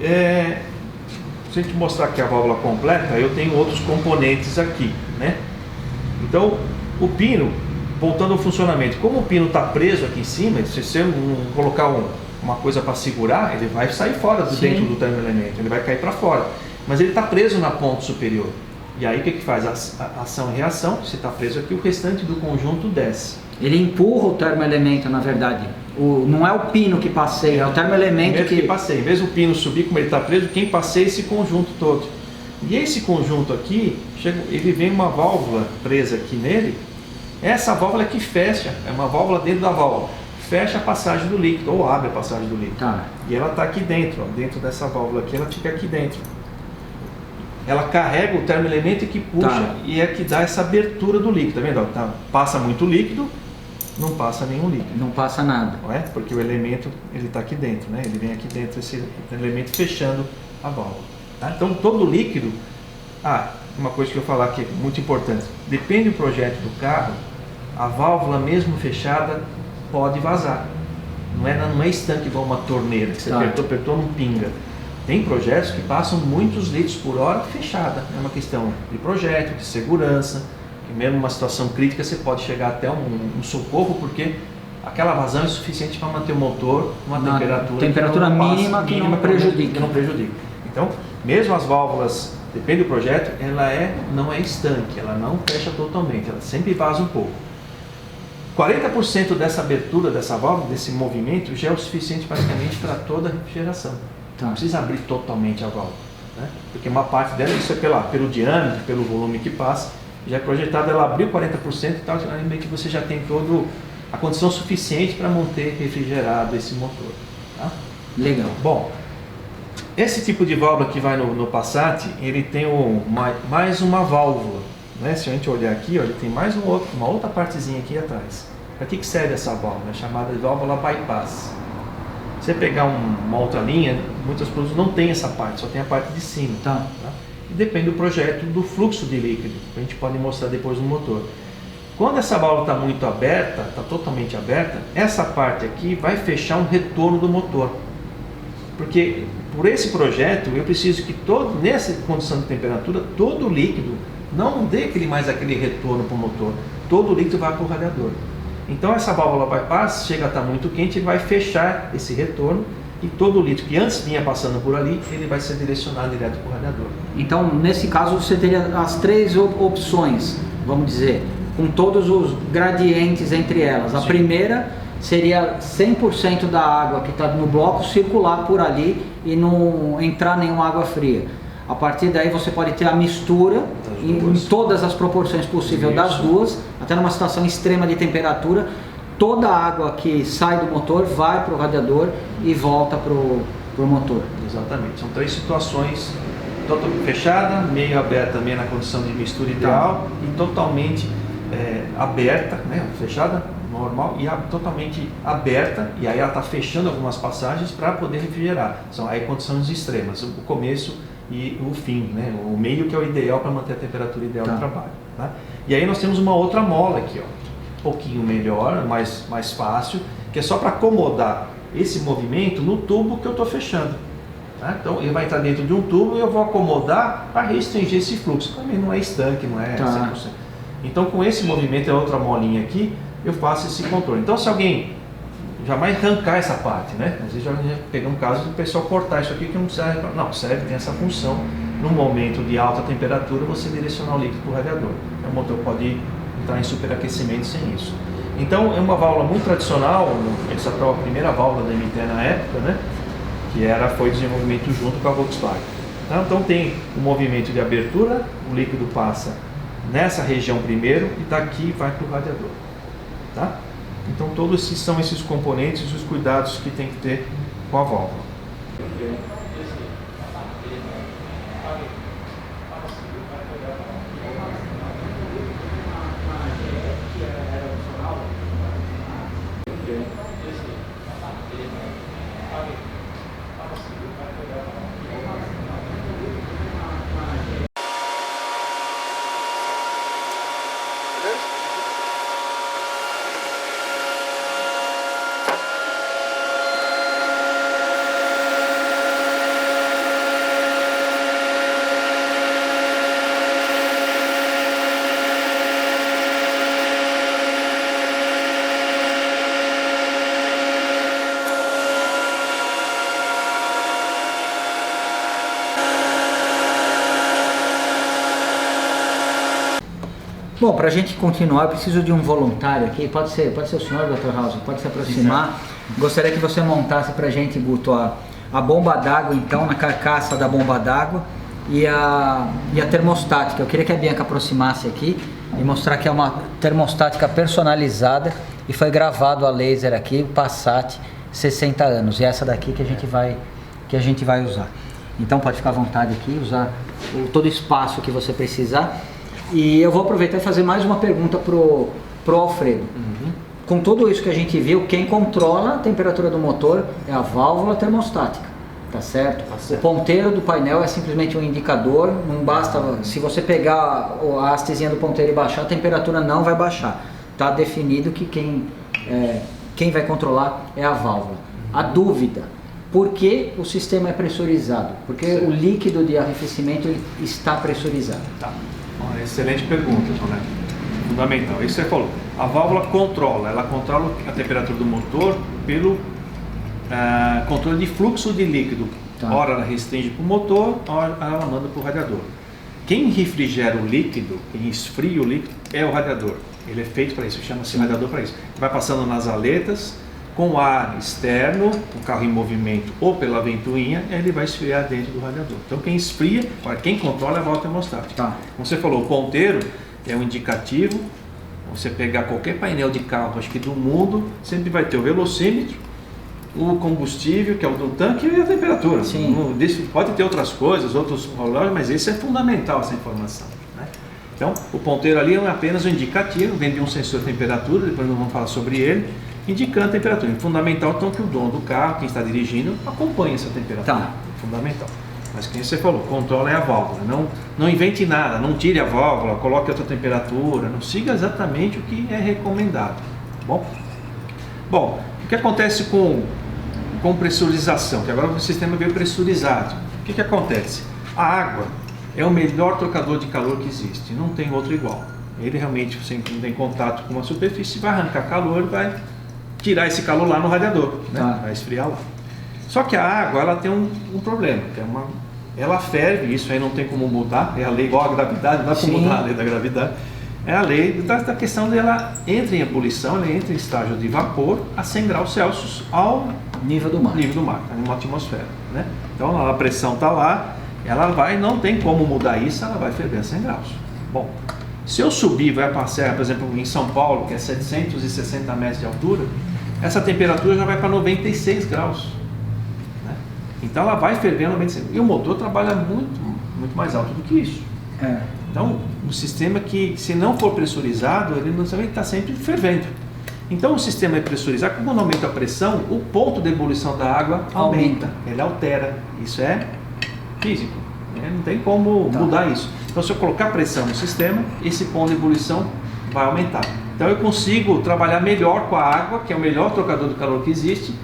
se a gente mostrar aqui a válvula completa, eu tenho outros componentes aqui, né? Então, o pino, voltando ao funcionamento, como o pino está preso aqui em cima, se você não colocar uma coisa para segurar, ele vai sair fora dentro do termoelemento, ele vai cair para fora. Mas ele está preso na ponta superior. E aí o que faz? A ação e reação, se está preso aqui, o restante do conjunto desce. Ele empurra o termoelemento, na verdade. Não é o pino que passeia, é o termoelemento que passeia. Em vez do pino subir como ele está preso, quem passeia é esse conjunto todo. E esse conjunto aqui, ele vem uma válvula presa aqui nele. Essa válvula que fecha, é uma válvula dentro da válvula. Fecha a passagem do líquido, ou abre a passagem do líquido. Tá. E ela está aqui dentro, ó, dentro dessa válvula aqui, ela fica aqui dentro. Ela carrega o termoelemento que puxa e é que dá essa abertura do líquido, tá vendo? Tá, passa muito líquido, não passa nenhum líquido. Não passa nada. Não é? Porque o elemento ele está aqui dentro, né? Ele vem aqui dentro, esse elemento fechando a válvula. Tá? Então todo líquido, uma coisa que eu falar que é muito importante, depende do projeto do carro, a válvula mesmo fechada pode vazar. Não é estanque igual uma torneira, que você apertou, não pinga. Tem projetos que passam muitos litros por hora fechada. É uma questão de projeto, de segurança, que mesmo numa situação crítica você pode chegar até um socorro, porque aquela vazão é suficiente para manter o motor numa temperatura mínima que não prejudica. Então, mesmo as válvulas, depende do projeto, ela não é estanque, ela não fecha totalmente, ela sempre vaza um pouco. 40% dessa abertura dessa válvula, desse movimento, já é o suficiente praticamente para toda a refrigeração. Não precisa abrir totalmente a válvula, né? Porque uma parte dela, isso é pelo diâmetro, pelo volume que passa, já é projetado, ela abriu 40% e tal, meio que você já tem toda a condição suficiente para manter refrigerado esse motor. Tá? Legal. Bom, esse tipo de válvula que vai no Passat, ele tem mais uma válvula, né? Se a gente olhar aqui, ele tem mais uma outra partezinha aqui atrás. Para que serve essa válvula? É chamada de válvula bypass. Se você pegar uma outra linha, muitos produtos não tem essa parte, só tem a parte de cima. Tá? E depende do projeto, do fluxo de líquido, que a gente pode mostrar depois no motor. Quando essa válvula está muito aberta, está totalmente aberta, essa parte aqui vai fechar um retorno do motor. Porque por esse projeto eu preciso que nessa condição de temperatura, todo o líquido não dê mais aquele retorno para o motor, todo o líquido vai para o radiador. Então essa válvula bypass chega a estar muito quente e vai fechar esse retorno e todo o líquido que antes vinha passando por ali, ele vai ser direcionado direto para o radiador. Então nesse caso você teria as três opções, vamos dizer, com todos os gradientes entre elas. A primeira seria 100% da água que está no bloco circular por ali e não entrar nenhuma água fria. A partir daí você pode ter a mistura em todas as proporções possíveis das duas, até numa situação extrema de temperatura, toda a água que sai do motor vai para o radiador e volta para o motor. Exatamente, são 3 situações, totalmente fechada, meio aberta, meio na condição de mistura ideal e totalmente aberta, né? Fechada, normal, e totalmente aberta, e aí ela está fechando algumas passagens para poder refrigerar. São aí condições extremas, o começo e o fim, né? O meio que é o ideal para manter a temperatura ideal do trabalho. Tá? E aí nós temos uma outra mola aqui, ó, um pouquinho melhor, mais fácil, que é só para acomodar esse movimento no tubo que eu estou fechando. Tá? Então ele vai entrar dentro de um tubo e eu vou acomodar para restringir esse fluxo. Também não é estanque, não é 100%. Então com esse movimento, é outra molinha aqui, eu faço esse controle. Então se alguém jamais arrancar essa parte, né? Às vezes já peguei um caso do pessoal cortar isso aqui que não serve, não serve, tem essa função. No momento de alta temperatura você direcionar o líquido para o radiador. Então, o motor pode entrar em superaquecimento sem isso. Então é uma válvula muito tradicional, essa foi a primeira válvula da MT na época, né? Que foi desenvolvimento junto com a Volkswagen. Então tem um movimento de abertura, o líquido passa nessa região primeiro e daqui vai para o radiador. Tá? Então todos são esses componentes e os cuidados que tem que ter com a válvula. Bom, para a gente continuar, eu preciso de um voluntário aqui. Pode ser o senhor, Dr. House? Pode se aproximar. Sim, gostaria que você montasse para a gente, Guto, a bomba d'água, então, na carcaça da bomba d'água e a termostática. Eu queria que a Bianca aproximasse aqui e mostrar que é uma termostática personalizada e foi gravado a laser aqui, o Passat 60 anos. E essa daqui que a gente vai usar. Então pode ficar à vontade aqui, usar todo o espaço que você precisar. E eu vou aproveitar e fazer mais uma pergunta pro Alfredo. Com tudo isso que a gente viu, quem controla a temperatura do motor é a válvula termostática, tá certo? O ponteiro do painel é simplesmente um indicador, não basta, se você pegar a hastezinha do ponteiro e baixar, a temperatura não vai baixar. Tá definido que quem vai controlar é a válvula. A dúvida, por que o sistema é pressurizado? Porque o líquido de arrefecimento está pressurizado. Tá. Excelente pergunta, né? Fundamental. Isso você falou. A válvula controla a temperatura do motor pelo controle de fluxo de líquido. Tá. Ora ela restringe para o motor, ora ela manda para o radiador. Quem refrigera o líquido, quem esfria o líquido é o radiador. Ele é feito para isso, chama-se radiador para isso. Vai passando nas aletas, com ar externo, o carro em movimento ou pela ventoinha, ele vai esfriar dentro do radiador. Então quem esfria, quem controla é a válvula termostática. Tá. Como você falou, o ponteiro é um indicativo. Você pegar qualquer painel de carro, acho que do mundo, sempre vai ter o velocímetro, o combustível, que é o do tanque, e a temperatura. Sim. Pode ter outras coisas, outros relógios, mas esse é fundamental, essa informação. Né? Então, o ponteiro ali é apenas um indicativo, vem de um sensor de temperatura, depois nós vamos falar sobre ele, indicando a temperatura. É fundamental, então, que o dono do carro, quem está dirigindo, acompanhe essa temperatura. Tá. Fundamental. Mas quem você falou, controla é a válvula. Não invente nada, não tire a válvula, coloque outra temperatura, não siga exatamente o que é recomendado. Tá bom, o que acontece com pressurização? Que agora o sistema veio pressurizado. O que acontece? A água é o melhor trocador de calor que existe, não tem outro igual. Ele realmente, você não tem contato com uma superfície, vai arrancar calor e vai tirar esse calor lá no radiador, né? Tá. Vai esfriar lá. Só que a água, ela tem um problema, que ela ferve, isso aí não tem como mudar, é a lei igual à gravidade, não dá para mudar a lei da gravidade. É a lei da questão dela entra em ebulição, ela entra em estágio de vapor a 100 graus Celsius ao nível do mar, numa atmosfera, né? Então a pressão está lá, ela não tem como mudar isso, ela vai ferver a 100 graus. Bom, se eu subir, vai passar, por exemplo, em São Paulo, que é 760 metros de altura, essa temperatura já vai para 96 graus, né? Então ela vai ferver a 96 graus. E o motor trabalha muito mais alto do que isso. Então, um sistema que, se não for pressurizado, ele não está sempre fervendo. Então, o sistema é pressurizado, quando aumenta a pressão, o ponto de ebulição da água aumenta, ele altera. Isso é físico, né? Não tem como mudar isso. Então, se eu colocar pressão no sistema, esse ponto de ebulição vai aumentar. Então, eu consigo trabalhar melhor com a água, que é o melhor trocador de calor que existe,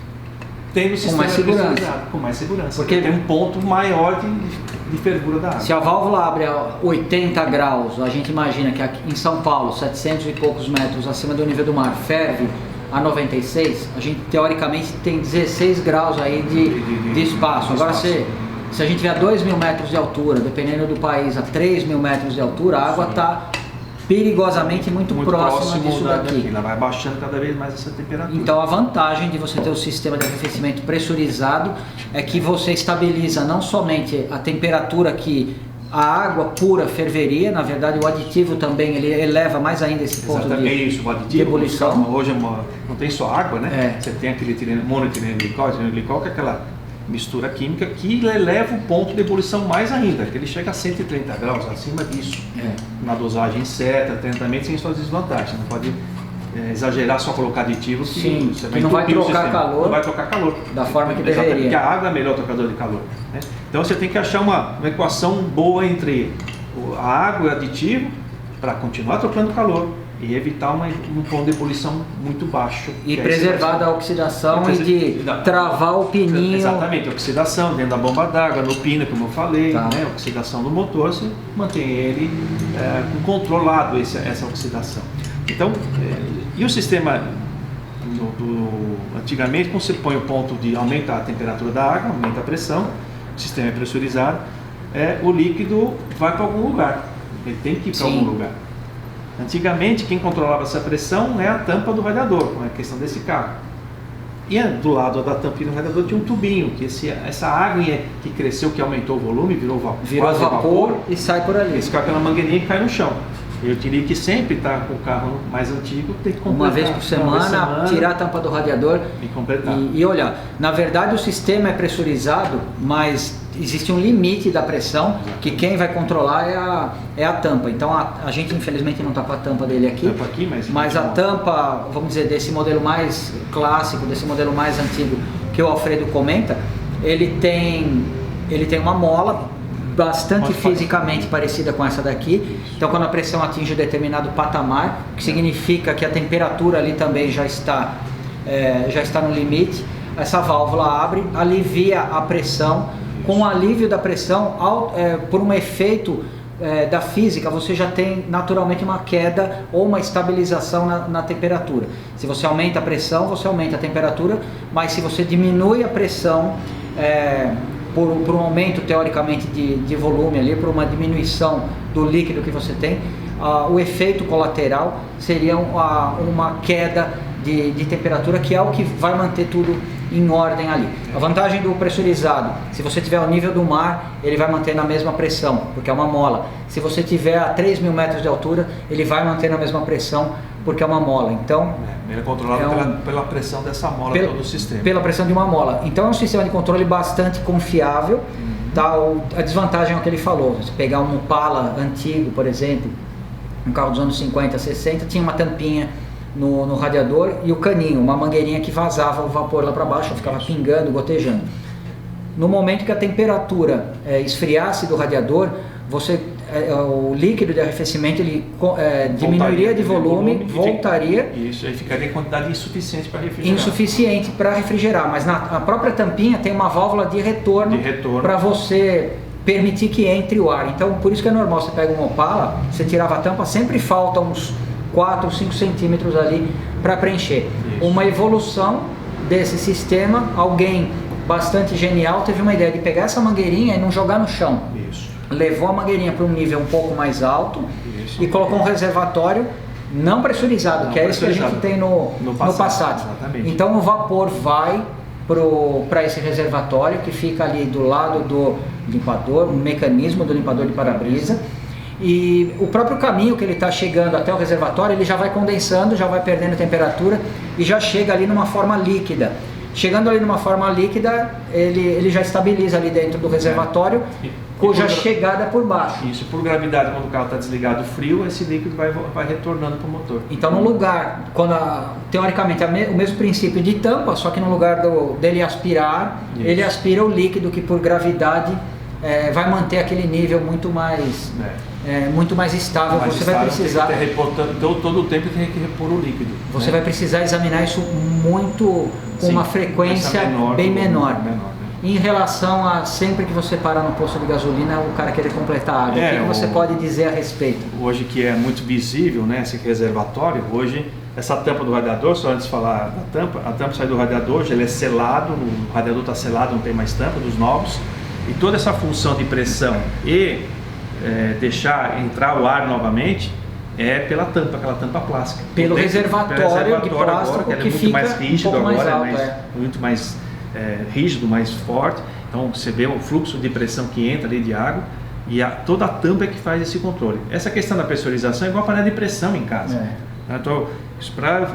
tendo o sistema pressurizado, com mais segurança. Porque tem um ponto maior de fervura da água. Se a válvula abre a 80 graus, a gente imagina que aqui em São Paulo, 700 e poucos metros acima do nível do mar, ferve a 96, a gente teoricamente tem 16 graus aí de espaço. Agora, se a gente tiver a 2.000 metros de altura, dependendo do país, a 3.000 metros de altura, a água está perigosamente muito próxima disso daqui. Ela vai baixando cada vez mais essa temperatura. Então a vantagem de você ter o sistema de arrefecimento pressurizado é que você estabiliza não somente a temperatura que a água pura ferveria, na verdade o aditivo também ele eleva mais ainda esse ponto de ebulição. Hoje não tem só água, né? Você tem aquele monoetileno glicol, que é aquela mistura química que eleva o ponto de ebulição mais ainda, que ele chega a 130 graus, acima disso, na dosagem certa, tratamento sem suas desvantagens. Não pode exagerar só colocar aditivo que não vai trocar calor, não vai trocar calor da forma que deveria. Porque a água é o melhor trocador de calor, né? Então você tem que achar uma equação boa entre a água e o aditivo para continuar trocando calor e evitar um ponto de ebulição muito baixo. E preservar da oxidação e de travar o pininho. Exatamente, oxidação dentro da bomba d'água, no pino, como eu falei, né? Oxidação do motor, você mantém ele controlado, essa oxidação. Então, e o sistema, antigamente, quando você põe o ponto de aumentar a temperatura da água, aumenta a pressão, o sistema é pressurizado, o líquido vai para algum lugar, ele tem que ir para algum lugar. Antigamente, quem controlava essa pressão é a tampa do radiador, com a questão desse carro. E do lado da tampinha do radiador tinha um tubinho, que essa água que cresceu, que aumentou o volume, virou vapor e sai por ali. Esse fica aquela mangueirinha que cai no chão. Eu teria que sempre estar com o carro mais antigo, ter que completar. Uma vez por semana, tirar a tampa do radiador e completar. E olhar. Na verdade, o sistema é pressurizado, mas existe um limite da pressão que quem vai controlar é a tampa. Então a gente infelizmente não está com a tampa dele aqui, mas a tampa, vamos dizer, desse modelo mais clássico, desse modelo mais antigo que o Alfredo comenta, ele tem uma mola bastante fisicamente parecida com essa daqui. Então quando a pressão atinge um determinado patamar, que significa que a temperatura ali também já está no limite, essa válvula abre, alivia a pressão. Com o alívio da pressão, por um efeito da física, você já tem naturalmente uma queda ou uma estabilização na temperatura. Se você aumenta a pressão, você aumenta a temperatura, mas se você diminui a pressão por um aumento teoricamente de volume ali, por uma diminuição do líquido que você tem, o efeito colateral seria uma queda de temperatura, que é o que vai manter tudo em ordem ali. A vantagem do pressurizado, se você tiver ao nível do mar, ele vai manter na mesma pressão, porque é uma mola. Se você tiver a 3.000 metros de altura, ele vai manter na mesma pressão, porque é uma mola. Então, ele é controlado pela pressão dessa mola, todo o sistema. Pela pressão de uma mola. Então é um sistema de controle bastante confiável. A desvantagem é o que ele falou. Se pegar um Opala antigo, por exemplo, um carro dos anos 50, 60, tinha uma tampinha no radiador e o caninho, uma mangueirinha que vazava o vapor lá para baixo, ficava pingando, gotejando. No momento que a temperatura esfriasse do radiador, o líquido de arrefecimento ele diminuiria de volume, voltaria. Isso, aí ficaria em quantidade insuficiente para refrigerar. Insuficiente para refrigerar, mas na própria tampinha tem uma válvula de retorno. Para você permitir que entre o ar. Então, por isso que é normal, você pega um Opala, você tirava a tampa, sempre falta uns 4, 5 centímetros ali para preencher. Isso. Uma evolução desse sistema, alguém bastante genial teve uma ideia de pegar essa mangueirinha e não jogar no chão. Isso. Levou a mangueirinha para um nível um pouco mais alto. e colocou um reservatório não pressurizado, que é isso que a gente tem no Passat. Então o vapor vai para esse reservatório que fica ali do lado do limpador, um mecanismo do limpador de para-brisa, e o próprio caminho que ele está chegando até o reservatório, ele já vai condensando, já vai perdendo temperatura e já chega ali numa forma líquida. Chegando ali numa forma líquida, ele já estabiliza ali dentro do reservatório, cuja chegada é por baixo. Isso, por gravidade, quando o carro está desligado frio, esse líquido vai retornando para o motor. Então, no lugar, teoricamente é o mesmo princípio de tampa, só que no lugar dele aspirar, ele aspira o líquido que por gravidade vai manter aquele nível muito mais estável. Você vai precisar todo o tempo tem que repor o líquido. Você vai precisar examinar isso com uma frequência bem menor. Em relação a sempre que você parar no posto de gasolina, o cara querer completar a água, o que você pode dizer a respeito? Hoje que é muito visível, né, esse reservatório, hoje essa tampa do radiador, só antes de falar da tampa, a tampa sai do radiador, hoje ele é selado, o radiador está selado, não tem mais tampa dos novos, e toda essa função de pressão e deixar entrar o ar novamente é pela tampa, aquela tampa plástica. Pelo reservatório de plástico agora, que é muito fica mais rígido um pouco agora, mais alto, muito mais rígido, mais forte. Então você vê o fluxo de pressão que entra ali de água e toda a tampa é que faz esse controle. Essa questão da pressurização é igual a panela de pressão em casa. Então, para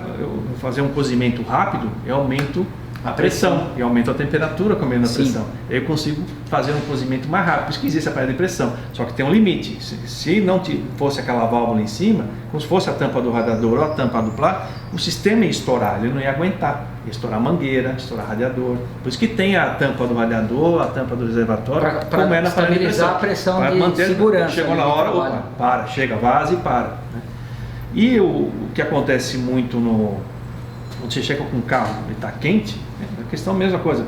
fazer um cozimento rápido, eu aumento a pressão e aumento a temperatura com a mesma pressão. Eu consigo fazer um cozimento mais rápido, por isso que existe a panela de pressão. Só que tem um limite. Se não fosse aquela válvula em cima, como se fosse a tampa do radiador ou a tampa do plástico, o sistema ia estourar, ele não ia aguentar. Ia estourar mangueira, estourar radiador. Por isso que tem a tampa do radiador, a tampa do reservatório, como é na panela de pressão. A pressão de manter, segurança. Chegou na hora, para, chega, vaza e para. Né? E o que acontece muito quando você chega com um carro e está quente, a questão é a mesma coisa.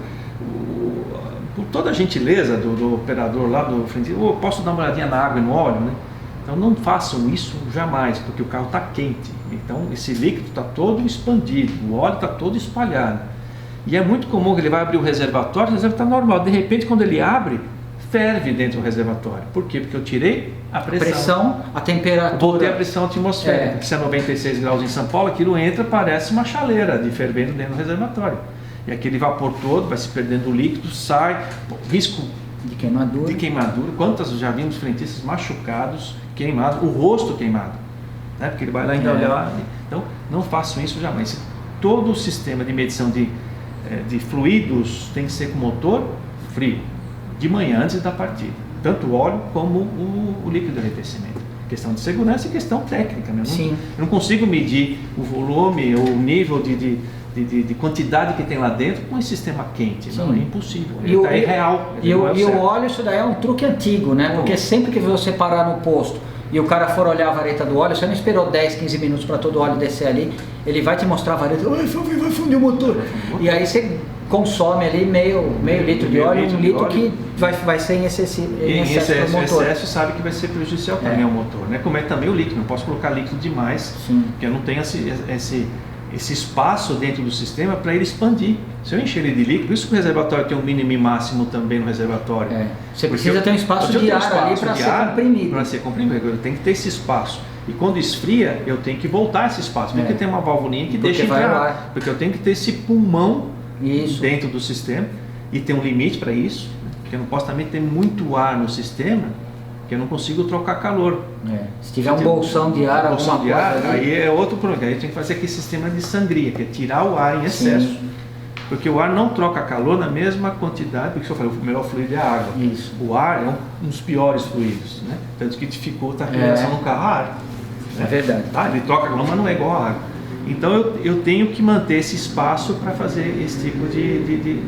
Por toda a gentileza do operador lá do frente, eu posso dar uma olhadinha na água e no óleo, né? Então não façam isso jamais, porque o carro está quente. Então esse líquido está todo expandido, o óleo está todo espalhado. E é muito comum que ele vai abrir o reservatório está normal. De repente, quando ele abre, ferve dentro do reservatório. Por quê? Porque eu tirei a pressão, a temperatura. Voltei a pressão atmosférica. Porque se é 96 graus em São Paulo, aquilo entra, parece uma chaleira de fervendo dentro do reservatório. E aquele vapor todo vai se perdendo o líquido, sai, risco de queimadura. Quantas já vimos frentistas machucados, queimados, o rosto queimado, né? Porque ele vai lá ainda olhar. Então, não façam isso jamais. Todo o sistema de medição de fluidos tem que ser com motor frio, de manhã antes da partida. Tanto o óleo como o líquido de arrefecimento. Questão de segurança e questão técnica. Né? Eu não consigo medir o volume ou o nível de quantidade que tem lá dentro com esse sistema quente. Não, é impossível. Ele está irreal. E o óleo, isso daí é um truque antigo, né? Porque sempre que você parar no posto e o cara for olhar a vareta do óleo, você não esperou 10, 15 minutos para todo o óleo descer ali, ele vai te mostrar a vareta, vai fundir o motor. E aí você consome ali meio litro de óleo, um litro que vai ser em excesso para o motor. Excesso sabe que vai ser prejudicial também ao motor, né? Como é também o líquido, não posso colocar líquido demais, porque eu não tenho esse espaço dentro do sistema para ele expandir. Se eu encher ele de líquido, por isso que o reservatório tem um mínimo e máximo também no reservatório. Você precisa ter um espaço de ar ali para ser comprimido. Para ser comprimido, eu tenho que ter esse espaço. E quando esfria, eu tenho que voltar esse espaço, porque tem uma válvulinha que deixa entrar. Porque eu tenho que ter esse pulmão dentro do sistema e tem um limite para isso, porque eu não posso também ter muito ar no sistema, que eu não consigo trocar calor. Se tiver um bolsão de ar, alguma coisa aí é outro problema. Aí tem que fazer aquele sistema de sangria, que é tirar o ar em excesso. Porque o ar não troca calor na mesma quantidade, porque eu falei, o melhor fluido é a água. O ar é um dos piores fluidos, né? Tanto que dificulta a relação no carro a ar. É verdade. Ele troca calor, mas não é igual a água. Então eu tenho que manter esse espaço para fazer esse tipo de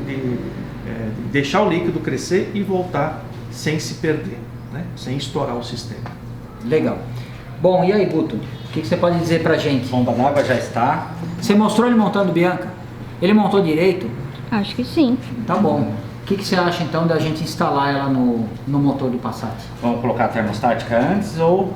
deixar o líquido crescer e voltar sem se perder. Né? Sem estourar o sistema. Legal. Bom, e aí, Guto? O que você pode dizer pra gente? Bomba d'água já está. Você mostrou ele montando, Bianca? Ele montou direito? Acho que sim. Tá bom. O que você acha então da gente instalar ela no motor do Passat? Vamos colocar a termostática antes ou...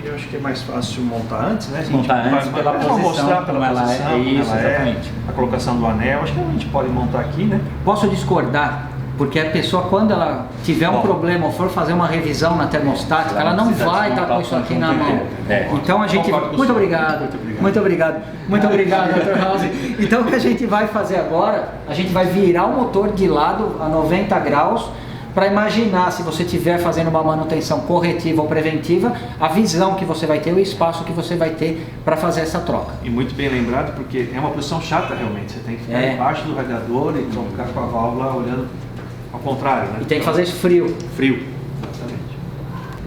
Eu acho que é mais fácil montar antes, né? Montar antes pela posição, mostrar pela ela posição, é. Isso, exatamente. A colocação do anel, acho que a gente pode montar aqui, né? Posso discordar? Porque a pessoa, quando ela tiver um problema ou for fazer uma revisão na termostática, ela não vai estar com isso aqui na mão. Então a gente... Muito obrigado, Dr. House. Então o que a gente vai fazer agora, a gente vai virar o motor de lado a 90 graus para imaginar, se você estiver fazendo uma manutenção corretiva ou preventiva, a visão que você vai ter, o espaço que você vai ter para fazer essa troca. E muito bem lembrado, porque é uma posição chata realmente. Você tem que ficar embaixo do radiador e ficar com a válvula olhando ao contrário, né? E tem que fazer isso frio. Frio, exatamente.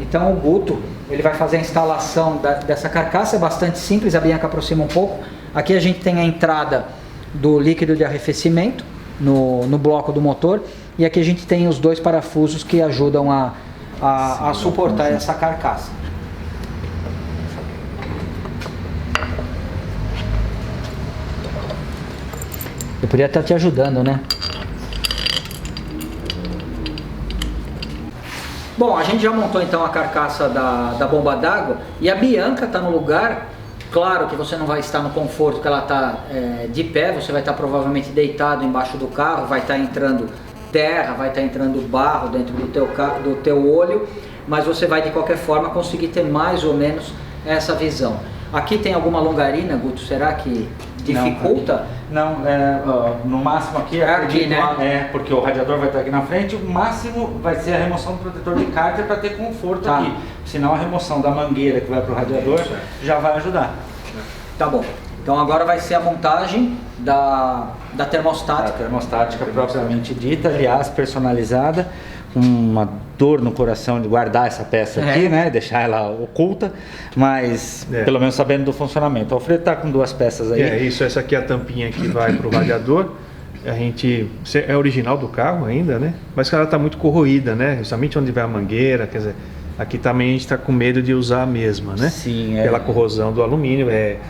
Então o Guto, ele vai fazer a instalação dessa carcaça, é bastante simples, a Bianca aproxima um pouco. Aqui a gente tem a entrada do líquido de arrefecimento no bloco do motor, e aqui a gente tem os 2 parafusos que ajudam a suportar essa carcaça. Eu poderia estar te ajudando, né? Bom, a gente já montou então a carcaça da bomba d'água, e a Bianca está no lugar. Claro que você não vai estar no conforto que ela está de pé, você vai estar provavelmente deitado embaixo do carro, vai estar entrando terra, vai estar entrando barro dentro do teu olho, mas você vai de qualquer forma conseguir ter mais ou menos essa visão. Aqui tem alguma longarina, Guto? Será que dificulta? Não, no máximo aqui, né? Porque o radiador vai estar aqui na frente, o máximo vai ser a remoção do protetor de cárter para ter conforto aqui. Senão a remoção da mangueira que vai para o radiador já vai ajudar. Tá bom. Então agora vai ser a montagem da termostática. A termostática propriamente dita, aliás, personalizada. Uma dor no coração de guardar essa peça aqui, né? Deixar ela oculta, mas pelo menos sabendo do funcionamento. O Alfredo está com 2 peças aí. Isso, essa aqui é a tampinha que vai para o radiador. É original do carro ainda, né? Mas ela está muito corroída, né? Justamente onde vai a mangueira, quer dizer, aqui também a gente está com medo de usar a mesma, né? Sim, pela corrosão do alumínio.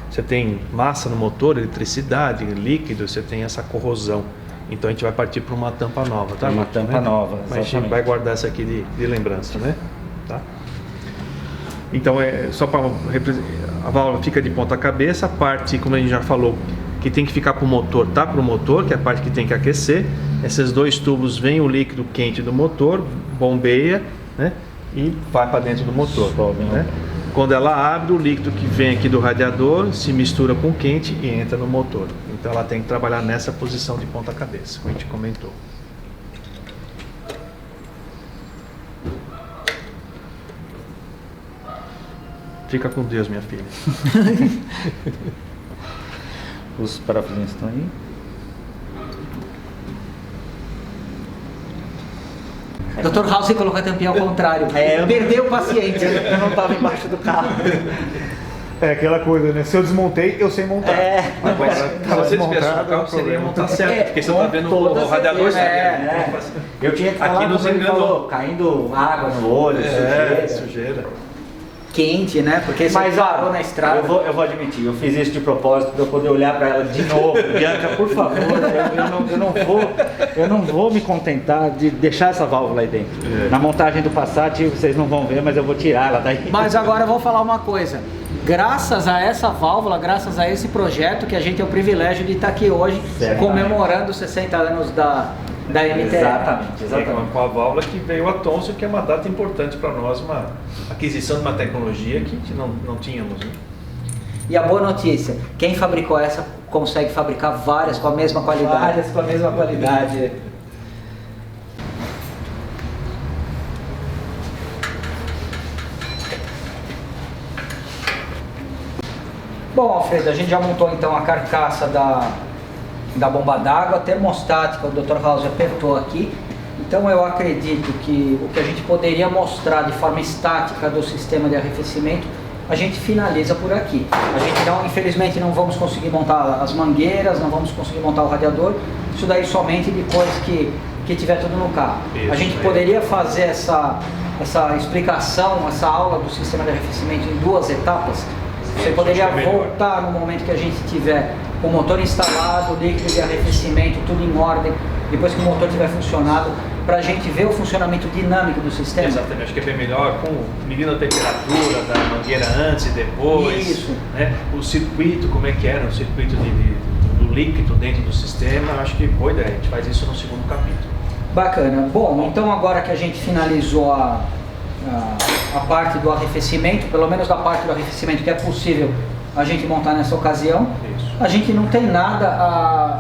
Você tem massa no motor, eletricidade, líquido, você tem essa corrosão. Então a gente vai partir para uma tampa nova, tá? Uma tampa nova, mas a gente vai guardar essa aqui de lembrança, né? Tá? Então só para a válvula fica de ponta cabeça, a parte, como a gente já falou, que tem que ficar para o motor, tá? Para o motor, que é a parte que tem que aquecer. Esses 2 tubos vem o líquido quente do motor, bombeia, né? E vai para dentro do motor, né? Quando ela abre, o líquido que vem aqui do radiador se mistura com o quente e entra no motor. Então ela tem que trabalhar nessa posição de ponta cabeça, como a gente comentou. Fica com Deus, minha filha. Os parafusinhos estão aí. Dr. House colocou a tampinha ao contrário. Perdeu o paciente. Eu não estava embaixo do carro. É aquela coisa, né? Se eu desmontei, eu sei montar. Mas se você tivesse o carro, seria montar certo, porque você está vendo o radiador Eu tinha que falar, aqui ele falou, caindo água no olho, sujeira. Quente, né? Porque você parou na estrada. Eu vou admitir, eu fiz isso de propósito para eu poder olhar para ela de novo. Bianca, por favor, eu não vou me contentar de deixar essa válvula aí dentro. Na montagem do Passat vocês não vão ver, mas eu vou tirar ela daí. Mas agora eu vou falar uma coisa. Graças a essa válvula, graças a esse projeto, que a gente tem o privilégio de estar aqui hoje comemorando os 60 anos da MTE. Exatamente. Com a válvula que veio a Thomson, que é uma data importante para nós, uma aquisição de uma tecnologia que não tínhamos. Né? E a boa notícia, quem fabricou essa consegue fabricar várias com a mesma qualidade. Várias com a mesma qualidade. Bom, Alfredo, a gente já montou então a carcaça da bomba d'água, termostática, o Dr. House apertou aqui. Então eu acredito que o que a gente poderia mostrar de forma estática do sistema de arrefecimento, a gente finaliza por aqui. A gente infelizmente não vamos conseguir montar as mangueiras, não vamos conseguir montar o radiador, isso daí somente depois que tiver tudo no carro. A gente poderia fazer essa explicação, essa aula do sistema de arrefecimento em 2 etapas. Você poderia voltar no momento que a gente tiver o motor instalado, o líquido de arrefecimento, tudo em ordem, depois que o motor tiver funcionado, para a gente ver o funcionamento dinâmico do sistema. Exatamente, acho que é bem melhor com medindo a temperatura da mangueira antes e depois. Isso. Né? O circuito, como é que era o circuito do líquido dentro do sistema, acho que boa ideia, a gente faz isso no segundo capítulo. Bacana. Bom, então agora que a gente finalizou a parte do arrefecimento, pelo menos da parte do arrefecimento que é possível a gente montar nessa ocasião, a gente não tem nada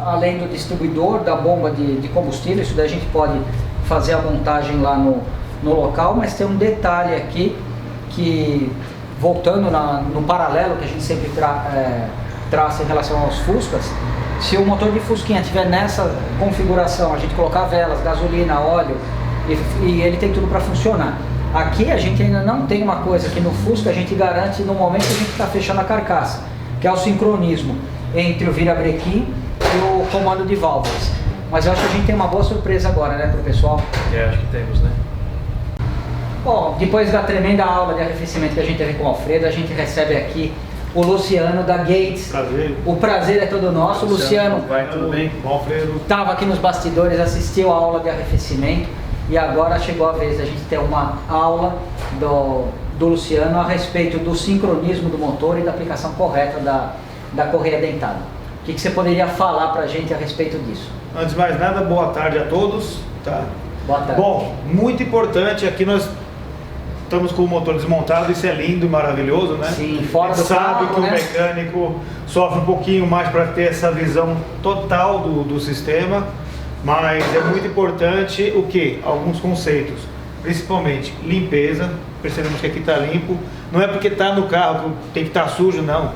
além do distribuidor, da bomba de combustível. Isso daí a gente pode fazer a montagem lá no local, mas tem um detalhe aqui que, voltando no paralelo que a gente sempre traça em relação aos Fuscas, se o motor de Fusquinha tiver nessa configuração, a gente colocar velas, gasolina, óleo, e ele tem tudo para funcionar. Aqui a gente ainda não tem uma coisa que no Fusca a gente garante no momento que a gente está fechando a carcaça, que é o sincronismo entre o virabrequim e o comando de válvulas. Mas eu acho que a gente tem uma boa surpresa agora, né, pro pessoal? Acho que temos, né? Bom, depois da tremenda aula de arrefecimento que a gente teve com o Alfredo, a gente recebe aqui o Luciano da Gates. Prazer. O prazer é todo nosso. Luciano, vai, tudo bem? Bom, Alfredo. Estava aqui nos bastidores, assistiu a aula de arrefecimento e agora chegou a vez da gente ter uma aula do Luciano a respeito do sincronismo do motor e da aplicação correta da correia dentada. O que você poderia falar para a gente a respeito disso? Antes de mais nada, boa tarde a todos. Tá? Boa tarde. Bom, muito importante, aqui nós estamos com o motor desmontado, isso é lindo e maravilhoso, né? Sim, fora do sabe carro, que né? O mecânico sofre um pouquinho mais para ter essa visão total do sistema, mas é muito importante o que? Alguns conceitos, principalmente limpeza. Percebemos que aqui está limpo, não é porque está no carro que tem que estar sujo, não,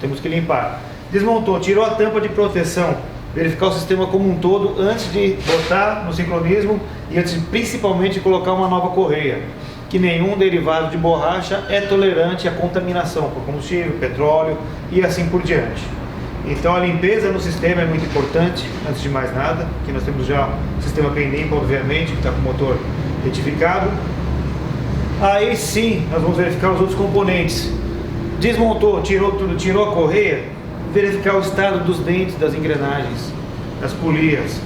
temos que limpar. Desmontou, tirou a tampa de proteção, verificar o sistema como um todo antes de botar no sincronismo e antes principalmente de colocar uma nova correia, que nenhum derivado de borracha é tolerante à contaminação por combustível, petróleo e assim por diante. Então a limpeza no sistema é muito importante, antes de mais nada, que nós temos já o sistema bem limpo, obviamente, que está com o motor retificado. Aí sim, nós vamos verificar os outros componentes. Desmontou, tirou tudo, tirou a correia, verificar o estado dos dentes, das engrenagens, das polias.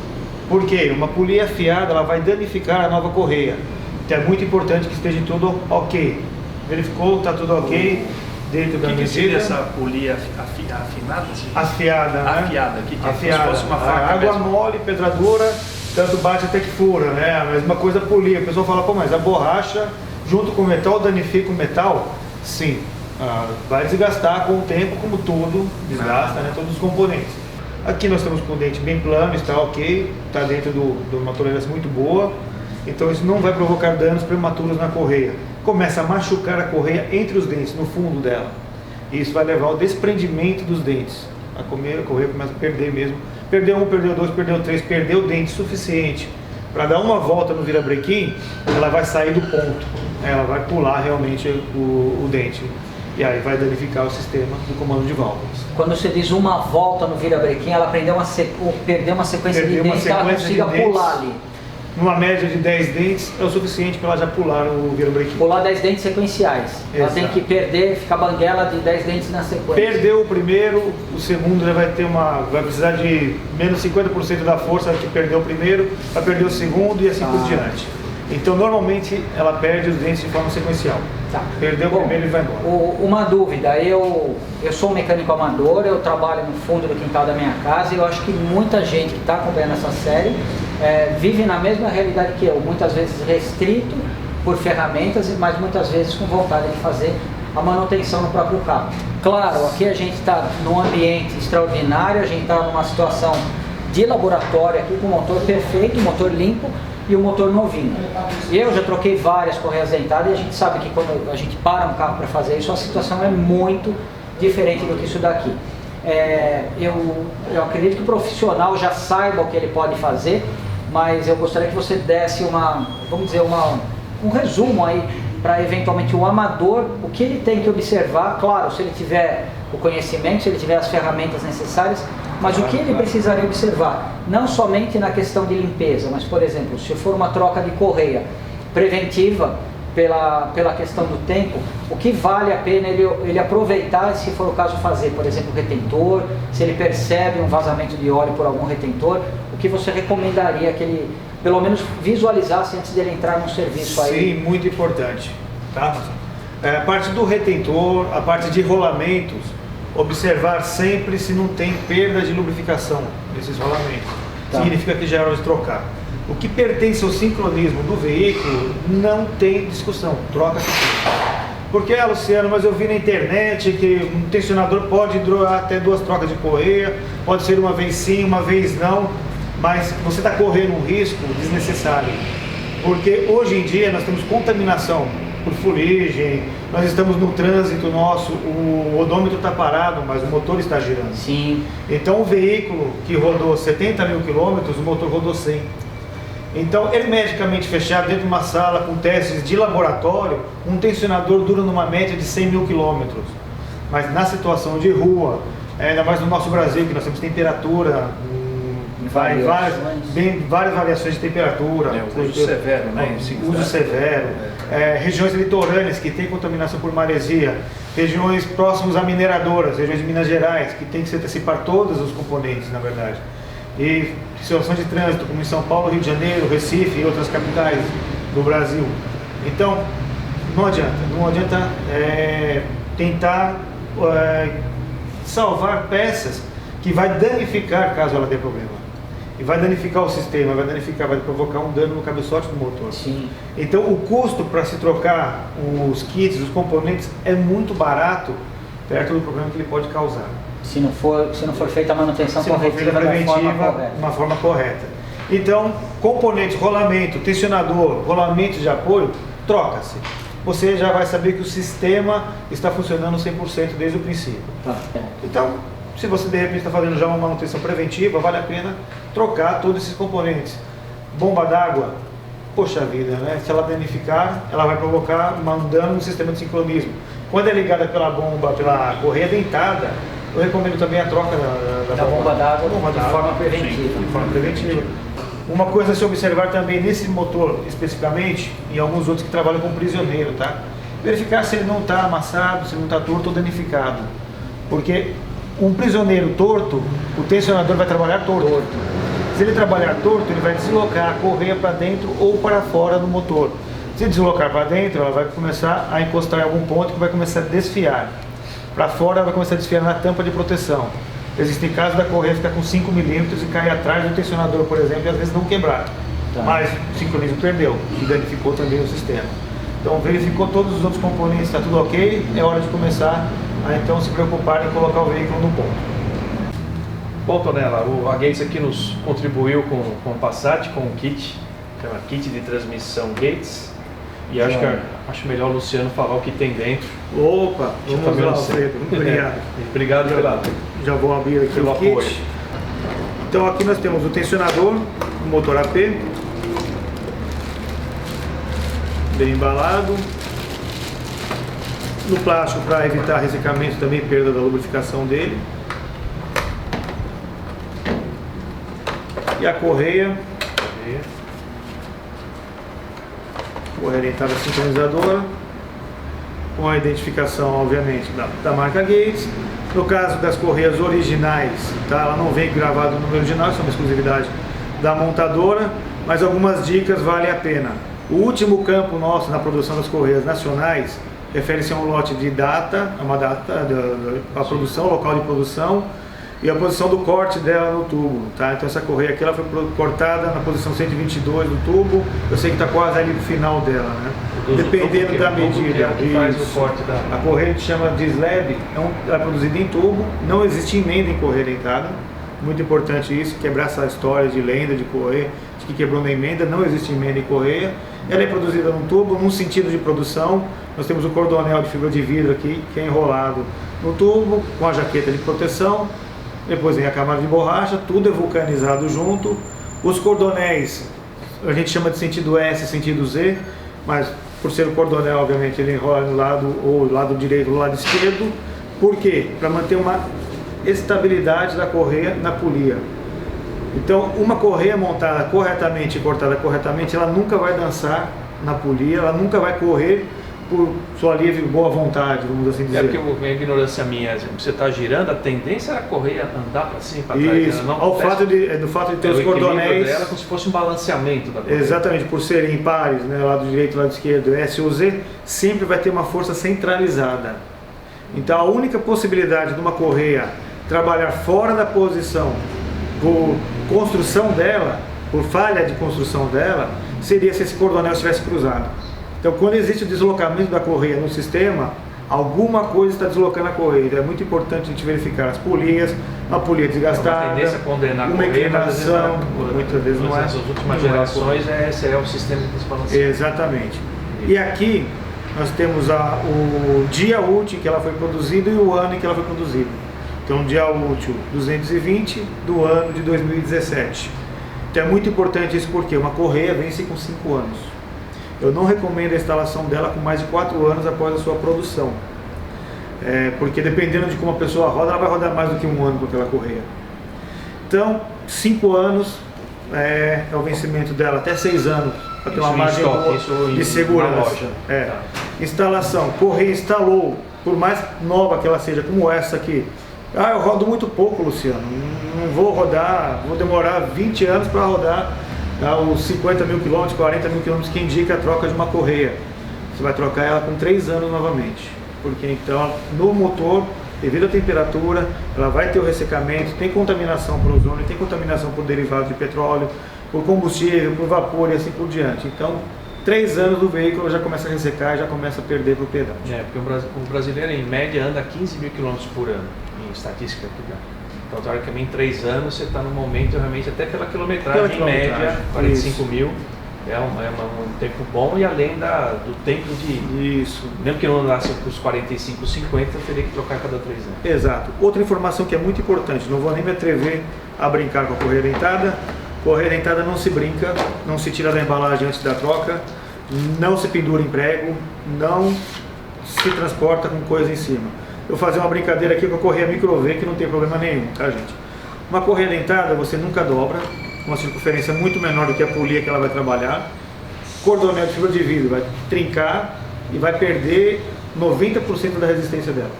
Por quê? Uma polia afiada, ela vai danificar a nova correia. Então é muito importante que esteja tudo ok. Verificou, está tudo ok, dentro da medida. O que seria essa polia afinada? Afiada, né? Afiada, que afiada. Como se fosse uma faca água mesmo. mole, pedradora, tanto bate até que fura, né? A mesma coisa polia. O pessoal fala, pô, mas a borracha junto com o metal danifica o metal? Sim, vai desgastar com o tempo, como tudo desgasta, né? Todos os componentes. Aqui nós estamos com o dente bem plano, está ok, está dentro de uma tolerância muito boa, então isso não vai provocar danos prematuros na correia. Começa a machucar a correia entre os dentes, no fundo dela. E isso vai levar ao desprendimento dos dentes. A correia começa a perder mesmo. Perdeu um, perdeu dois, perdeu três, perdeu o dente suficiente para dar uma volta no virabrequim, ela vai sair do ponto, ela vai pular realmente o dente e aí vai danificar o sistema do comando de válvulas. Quando você diz uma volta no virabrequim, ela perdeu uma sequência de dentes que ela consiga pular ali. Numa média de 10 dentes é o suficiente para ela já pular o virabrequim. Pular 10 dentes sequenciais. Exato. Ela tem que perder, ficar banguela de 10 dentes na sequência. Perdeu o primeiro, o segundo já vai precisar de menos 50% da força que perdeu o primeiro, vai perder o segundo e assim por diante. Então normalmente ela perde os dentes de forma sequencial. Tá. Perdeu o primeiro e vai embora. Uma dúvida, eu sou um mecânico amador, eu trabalho no fundo do quintal da minha casa e eu acho que muita gente que está acompanhando essa série vive na mesma realidade que eu, muitas vezes restrito por ferramentas, mas muitas vezes com vontade de fazer a manutenção no próprio carro. Claro, aqui a gente está num ambiente extraordinário, a gente está numa situação de laboratório aqui com o motor perfeito, motor limpo e o motor novinho. Eu já troquei várias correias dentadas e a gente sabe que quando a gente para um carro para fazer isso, a situação é muito diferente do que isso daqui. Eu acredito que o profissional já saiba o que ele pode fazer, mas eu gostaria que você desse um resumo aí para eventualmente o amador, o que ele tem que observar, claro, se ele tiver o conhecimento, se ele tiver as ferramentas necessárias, mas o que ele precisaria observar, não somente na questão de limpeza, mas por exemplo, se for uma troca de correia preventiva pela questão do tempo, o que vale a pena ele aproveitar, se for o caso fazer, por exemplo, retentor, se ele percebe um vazamento de óleo por algum retentor, o que você recomendaria que ele pelo menos visualizasse antes dele entrar no serviço aí? Sim, muito importante, tá? A parte do retentor, a parte de rolamentos, observar sempre se não tem perda de lubrificação desses rolamentos. Tá. Significa que já é hora de trocar. O que pertence ao sincronismo do veículo não tem discussão, troca-se tudo. Porque, Luciano, mas eu vi na internet que um tensionador pode durar até 2 trocas de correia, pode ser uma vez sim, uma vez não, mas você está correndo um risco desnecessário. Porque hoje em dia nós temos contaminação por fuligem, nós estamos no trânsito nosso, o odômetro está parado, mas o motor está girando. Sim. Então o veículo que rodou 70 mil quilômetros, o motor rodou 100. Então, hermeticamente fechado dentro de uma sala com testes de laboratório, um tensionador dura numa média de 100 mil quilômetros. Mas na situação de rua, ainda mais no nosso Brasil, que nós temos temperatura, várias variações de temperatura. Uso severo, né? Uso severo. Regiões litorâneas que tem contaminação por maresia, regiões próximas a mineradoras, regiões de Minas Gerais, que tem que se antecipar todos os componentes, na verdade. E situação de trânsito, como em São Paulo, Rio de Janeiro, Recife e outras capitais do Brasil. Então, não adianta tentar salvar peças que vai danificar caso ela dê problema. E vai danificar o sistema, vai provocar um dano no cabeçote do motor. Sim. Então, o custo para se trocar os kits, os componentes, é muito barato perto do problema que ele pode causar. Se não for feita a manutenção corretiva uma forma correta. Então, componentes, rolamento, tensionador, rolamento de apoio, troca-se. Você já vai saber que o sistema está funcionando 100% desde o princípio. Então, se você de repente está fazendo já uma manutenção preventiva, vale a pena trocar todos esses componentes. Bomba d'água, poxa vida, né? Se ela danificar, ela vai provocar um dano no sistema de sincronismo. Quando é ligada pela bomba, pela correia dentada, eu recomendo também a troca da bomba d'água de forma preventiva. De forma preventiva. Uma coisa a se observar também nesse motor especificamente, e alguns outros que trabalham com prisioneiro, tá? Verificar se ele não está amassado, se ele não está torto ou danificado. Porque um prisioneiro torto, o tensionador vai trabalhar torto. Se ele trabalhar torto, ele vai deslocar a correia para dentro ou para fora do motor. Se deslocar para dentro, ela vai começar a encostar em algum ponto que vai começar a desfiar. Para fora, ela vai começar a desfiar na tampa de proteção. Existem casos da correia ficar com 5 milímetros e cair atrás do tensionador, por exemplo, e às vezes não quebrar. Mas o sincronismo perdeu e danificou também o sistema. Então, verificou todos os outros componentes, está tudo ok, é hora de começar a então se preocupar em colocar o veículo no ponto. Bom, Tonella, a Gates aqui nos contribuiu com o Passat, com o kit, chama kit de transmissão Gates. E acho melhor o Luciano falar o que tem dentro. Opa, vamos lá, Alfredo. Muito obrigado. Obrigado pela... Já vou abrir aqui o kit. Apoio. Então aqui nós temos o tensionador, o motor AP, bem embalado. No plástico para evitar ressecamento também, perda da lubrificação dele. E a correia dentada sincronizadora, com a identificação, obviamente, da marca Gates. No caso das correias originais, tá? Ela não vem gravada no número original, isso é uma exclusividade da montadora, mas algumas dicas valem a pena. O último campo nosso na produção das correias nacionais refere-se a um lote de data, uma data da produção, local de produção, e a posição do corte dela no tubo, tá? Então essa correia aqui ela foi cortada na posição 122 do tubo, eu sei que está quase ali no final dela, né? Dependendo da medida. Faz o corte da... A correia que chama de slab, ela é produzida em tubo, não existe emenda em correia dentada, muito importante isso, quebrar essa história de lenda de correia, de que quebrou na emenda, não existe emenda em correia, ela é produzida num tubo, num sentido de produção, nós temos o cordonel de fibra de vidro aqui, que é enrolado no tubo, com a jaqueta de proteção. Depois vem a camada de borracha, tudo é vulcanizado junto. Os cordonéis, a gente chama de sentido S, sentido Z, mas por ser o cordonel, obviamente, ele enrola no lado, ou lado direito ou lado esquerdo. Por quê? Para manter uma estabilidade da correia na polia. Então, uma correia montada corretamente e cortada corretamente, ela nunca vai dançar na polia, ela nunca vai correr por sua livre boa vontade, vamos assim dizer. É porque a ignorância minha, você está girando, a tendência é a correia andar para cima e para trás. Isso, do fato de ter os cordonéis... dela como se fosse um balanceamento da correia. Exatamente, por serem pares, né, lado direito e lado esquerdo, S ou Z, sempre vai ter uma força centralizada. Então a única possibilidade de uma correia trabalhar fora da posição por construção dela por falha de construção dela, seria se esse cordonel estivesse cruzado. Então, quando existe o deslocamento da correia no sistema, alguma coisa está deslocando a correia. Então, é muito importante a gente verificar as polias, a polia desgastada, a tendência a condenar uma inclinação, muitas vezes não é. Nas últimas gerações, esse é o sistema de desbalanceamento. Exatamente. E aqui nós temos o dia útil que ela foi produzida e o ano em que ela foi produzida. Então, dia útil 220 do ano de 2017. Então, é muito importante isso porque uma correia vence com 5 anos. Eu não recomendo a instalação dela com mais de 4 anos após a sua produção. Porque dependendo de como a pessoa roda, ela vai rodar mais do que 1 ano com aquela correia. Então, 5 anos é o vencimento dela, até 6 anos, para ter uma margem de segurança. Instalação, correia instalou, por mais nova que ela seja, como essa aqui. Eu rodo muito pouco, Luciano, não vou rodar, vou demorar 20 anos para rodar os 50 mil quilômetros, 40 mil quilômetros que indica a troca de uma correia. Você vai trocar ela com 3 anos novamente, porque então no motor, devido à temperatura, ela vai ter o ressecamento, tem contaminação por ozônio, tem contaminação por derivados de petróleo, por combustível, por vapor e assim por diante. Então, 3 anos do veículo já começa a ressecar e já começa a perder propriedade. Porque o brasileiro em média anda 15 mil quilômetros por ano, em estatística aqui. Então, teoricamente, em 3 anos você está no momento, realmente, até pela quilometragem, em média, 45 mil. É um tempo bom e além do tempo de... Isso. Mesmo que não andasse para os 45, 50, teria que trocar cada 3 anos. Exato. Outra informação que é muito importante, não vou nem me atrever a brincar com a correia dentada. Correia dentada não se brinca, não se tira da embalagem antes da troca, não se pendura em prego, não se transporta com coisa em cima. Eu vou fazer uma brincadeira aqui com a correia micro V que não tem problema nenhum, tá, gente? Uma correia dentada você nunca dobra, uma circunferência muito menor do que a polia que ela vai trabalhar. Cordonel de fibra de vidro vai trincar e vai perder 90% da resistência dela.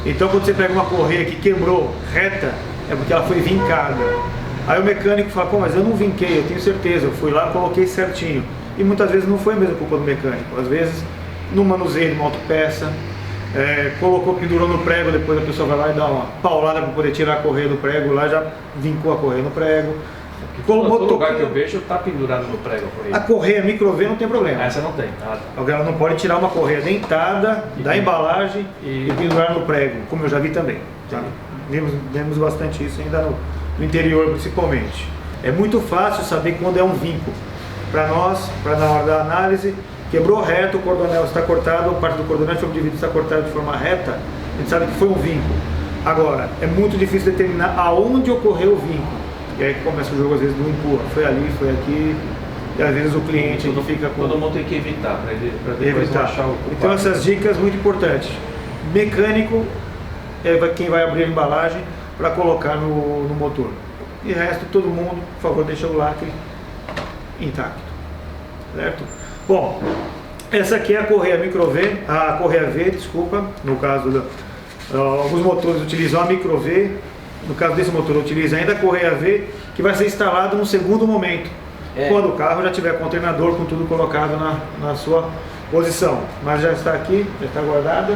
Então, quando você pega uma correia que quebrou reta, é porque ela foi vincada. Aí o mecânico fala, pô, mas eu não vinquei, eu tenho certeza, eu fui lá, coloquei certinho. E muitas vezes não foi mesmo culpa do mecânico. Às vezes, no manuseio de uma autopeça, pendurou no prego, depois a pessoa vai lá e dá uma paulada para poder tirar a correia do prego, lá já vincou a correia no prego. Todo lugar que eu vejo está pendurado no prego a correia. A correia micro V não tem problema. Essa não tem. Ela não pode tirar uma correia dentada da embalagem e pendurar no prego, como eu já vi também. Tá? Vemos bastante isso ainda no interior principalmente. É muito fácil saber quando é um vinco. Para nós, na hora da análise, quebrou reto, o cordonel está cortado, a parte do cordonel de vidro está cortada de forma reta, a gente sabe que foi um vinco. Agora, é muito difícil determinar aonde ocorreu o vinco. E aí começa o jogo, às vezes, do empurra. Foi ali, foi aqui, e às vezes o cliente fica com... Todo mundo tem que evitar, para depois não achar o culpado. Então essas dicas muito importantes. Mecânico é quem vai abrir a embalagem para colocar no motor. E resto, todo mundo, por favor, deixa o lacre intacto. Certo? Bom, essa aqui é a correia micro V, a correia V, desculpa, no caso, alguns motores utilizam a micro V, no caso desse motor utiliza ainda a correia V, que vai ser instalado no segundo momento, quando o carro já tiver com o alternador, com tudo colocado na sua posição. Mas já está aqui, já está guardada,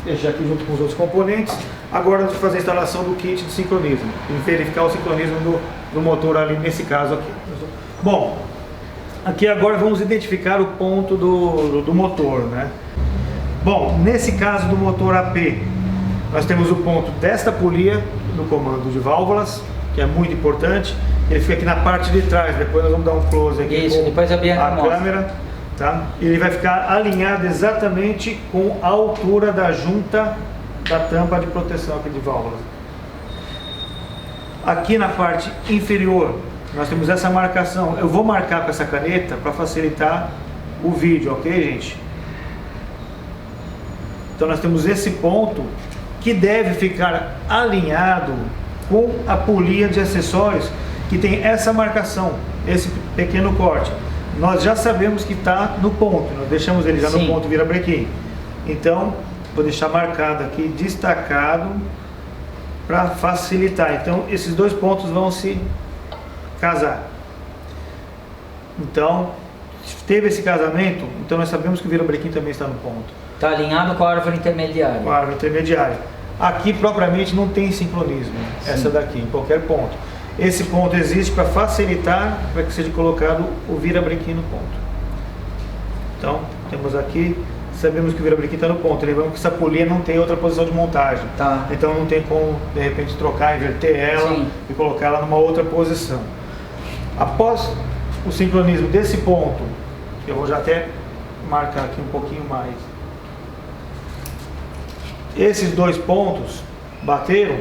deixar aqui junto com os outros componentes. Agora vamos fazer a instalação do kit de sincronismo, e verificar o sincronismo do motor ali, nesse caso aqui. Bom, aqui agora vamos identificar o ponto do motor, né? Bom, nesse caso do motor AP, nós temos o ponto desta polia no comando de válvulas, que é muito importante. Ele fica aqui na parte de trás, depois nós vamos dar um close aqui. Isso, depois a câmera, tá? Ele vai ficar alinhado exatamente com a altura da junta da tampa de proteção aqui de válvulas. Aqui na parte inferior, nós temos essa marcação. Eu vou marcar com essa caneta para facilitar o vídeo, ok, gente? Então nós temos esse ponto que deve ficar alinhado com a polia de acessórios que tem essa marcação, esse pequeno corte. Nós já sabemos que está no ponto, nós deixamos ele já no ponto virabrequim. Então, vou deixar marcado aqui, destacado, para facilitar. Então, esses dois pontos vão se casar. Então, teve esse casamento, então nós sabemos que o virabrequim também está no ponto. Está alinhado com a árvore intermediária. Com a árvore intermediária. Aqui, propriamente, não tem sincronismo, essa daqui, em qualquer ponto. Esse ponto existe para facilitar para que seja colocado o virabrequim no ponto. Então, temos aqui, sabemos que o virabrequim está no ponto. Lembramos que essa polia não tem outra posição de montagem. Tá. Então não tem como, de repente, trocar, inverter ela Sim. e colocar ela numa outra posição. Após o sincronismo desse ponto, eu vou já até marcar aqui um pouquinho mais. Esses 2 pontos bateram,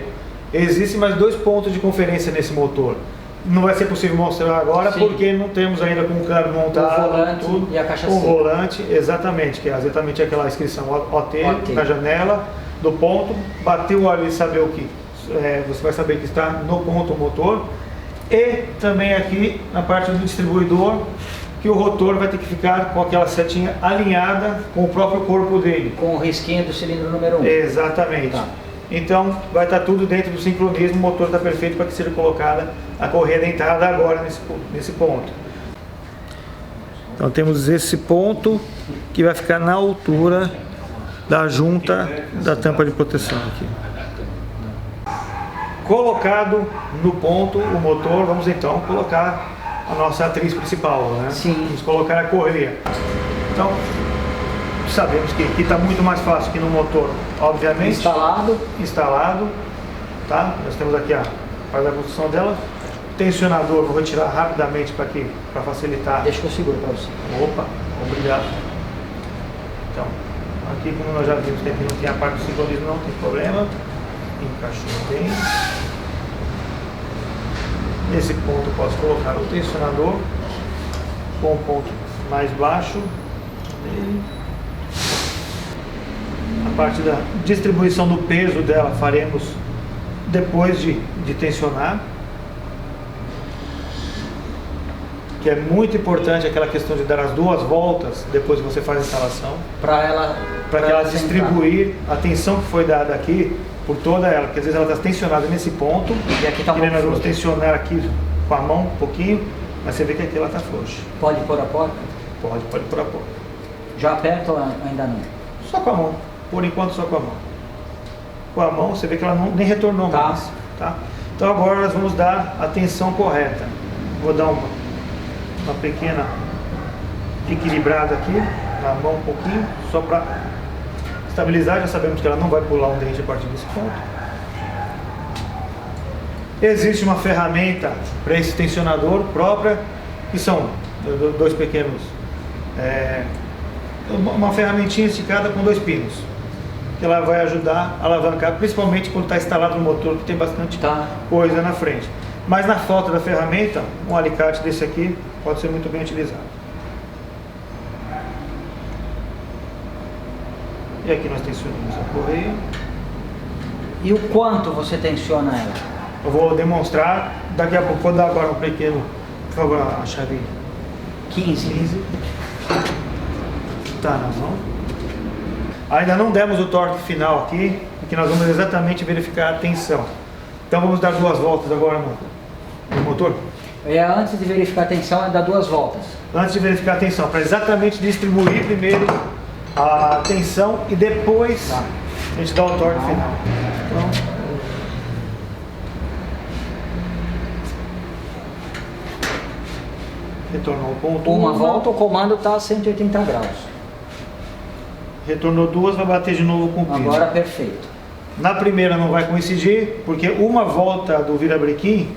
existem mais 2 pontos de conferência nesse motor. Não vai ser possível mostrar agora, Sim. porque não temos ainda com o câmbio montado, o volante tudo. e a caixa O seca. volante, exatamente, que é exatamente aquela inscrição OT na janela do ponto. Bateu ali, saber o que você vai saber que está no ponto o motor. E também aqui na parte do distribuidor, que o rotor vai ter que ficar com aquela setinha alinhada com o próprio corpo dele. Com o risquinho do cilindro número 1. Exatamente. Tá. Então vai estar tudo dentro do sincronismo, o motor está perfeito para que seja colocada a correia dentada agora nesse ponto. Então temos esse ponto que vai ficar na altura da junta da tampa de proteção aqui. Colocado no ponto o motor, vamos então colocar a nossa atriz principal, né? Sim. Vamos colocar a correia. Então sabemos que aqui está muito mais fácil que no motor, obviamente. Instalado, tá? Nós temos aqui a parte da construção dela. Tensionador, vou retirar rapidamente para facilitar. Deixa que eu seguro para você. Opa, obrigado. Então, aqui como nós já vimos que aqui não tem a parte do sincronismo, não tem problema. Encaixou bem. Nesse ponto eu posso colocar o tensionador com um ponto mais baixo. A parte da distribuição do peso dela faremos depois de tensionar, que é muito importante aquela questão de dar as 2 voltas depois que você faz a instalação, Para ela distribuir a tensão que foi dada aqui por toda ela, porque às vezes ela está tensionada nesse ponto, E aqui tá nós vamos tensionar aqui com a mão um pouquinho, mas você vê que aqui ela está frouxa. Pode pôr a porta? Pode pôr a porta. Já aperta ou ainda não? Só com a mão, por enquanto só com a mão. Com a mão você vê que ela nem retornou mais. Tá? Então agora nós vamos dar a tensão correta. Vou dar uma pequena equilibrada aqui, na mão um pouquinho, só para estabilizar. Já sabemos que ela não vai pular um dente a partir desse ponto. Existe uma ferramenta para esse tensionador própria, que são 2 pequenos, uma ferramentinha esticada com 2 pinos, que ela vai ajudar a alavancar, principalmente quando está instalado no motor, que tem bastante coisa na frente. Mas na falta da ferramenta, um alicate desse aqui pode ser muito bem utilizado. E aqui nós tensionamos a correia. E o quanto você tensiona ela? Eu vou demonstrar, daqui a pouco vou dar agora um pequeno, por favor, a chave 15. Tá na mão. Ainda não demos o torque final aqui, porque nós vamos exatamente verificar a tensão. Então vamos dar 2 voltas agora no motor. Antes de verificar a tensão, é dar 2 voltas. Antes de verificar a tensão, para exatamente distribuir primeiro a tensão e depois a gente dá o torque final. Então, retornou o ponto. Uma volta, o comando está a 180 graus. Retornou 2, vai bater de novo com o piso. Agora perfeito. Na primeira não vai coincidir, porque uma volta do virabrequim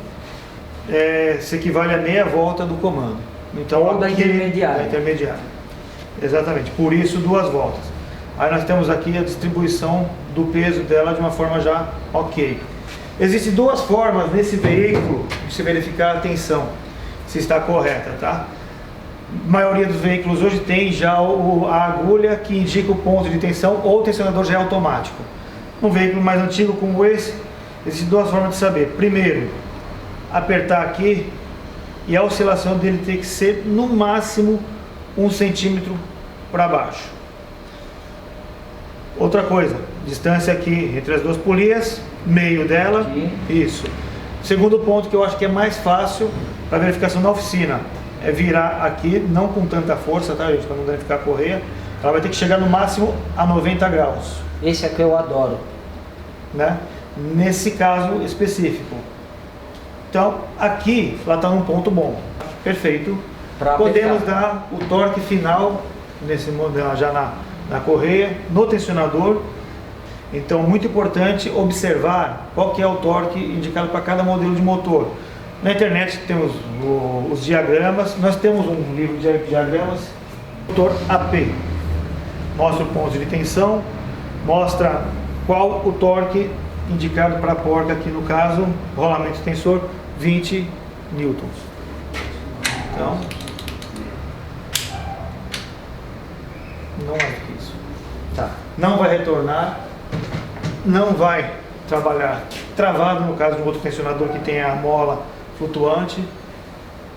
se equivale a meia volta do comando. Então, ou da intermediária. Da intermediária. Exatamente, por isso 2 voltas. Aí nós temos aqui a distribuição do peso dela de uma forma já ok. Existem 2 formas nesse veículo de se verificar a tensão, se está correta, tá? A maioria dos veículos hoje tem já a agulha que indica o ponto de tensão, ou o tensionador já é automático. Num veículo mais antigo como esse, existem 2 formas de saber. Primeiro, apertar aqui e a oscilação dele tem que ser no máximo 1 centímetro para baixo. Outra coisa, distância aqui entre as 2 polias, meio dela, aqui. Isso. Segundo ponto que eu acho que é mais fácil para verificação na oficina, é virar aqui, não com tanta força, tá gente, para não danificar a correia. Ela vai ter que chegar no máximo a 90 graus. Esse aqui eu adoro. Né? Nesse caso específico. Então, aqui, ela está num ponto bom. Perfeito. Podemos dar o torque final, nesse modelo, já na correia, no tensionador. Então, muito importante observar qual que é o torque indicado para cada modelo de motor. Na internet temos os diagramas, nós temos um livro de diagramas, motor AP. Mostra o ponto de tensão, mostra qual o torque indicado para a porta, aqui no caso, rolamento tensor, 20 newtons. Então, não é isso. Tá. Não vai retornar, não vai trabalhar travado, no caso de um outro tensionador que tem a mola flutuante,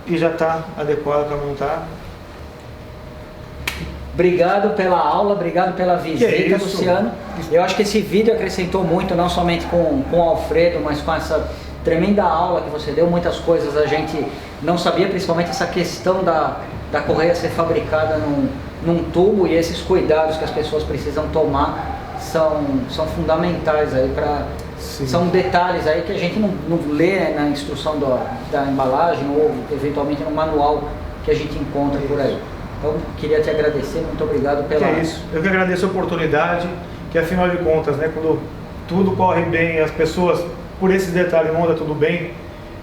e já está adequado para montar. Obrigado pela aula, obrigado pela visita, Luciano. Eu acho que esse vídeo acrescentou muito, não somente com o Alfredo, mas com essa tremenda aula que você deu. Muitas coisas a gente não sabia, principalmente essa questão da correia ser fabricada num tubo, e esses cuidados que as pessoas precisam tomar são fundamentais aí para... São detalhes aí que a gente não lê na instrução da embalagem ou eventualmente no manual que a gente encontra por aí. Então, queria te agradecer, muito obrigado pela... É isso, eu que agradeço a oportunidade, que afinal de contas, né, quando tudo corre bem, as pessoas, por esses detalhes, monta tudo bem,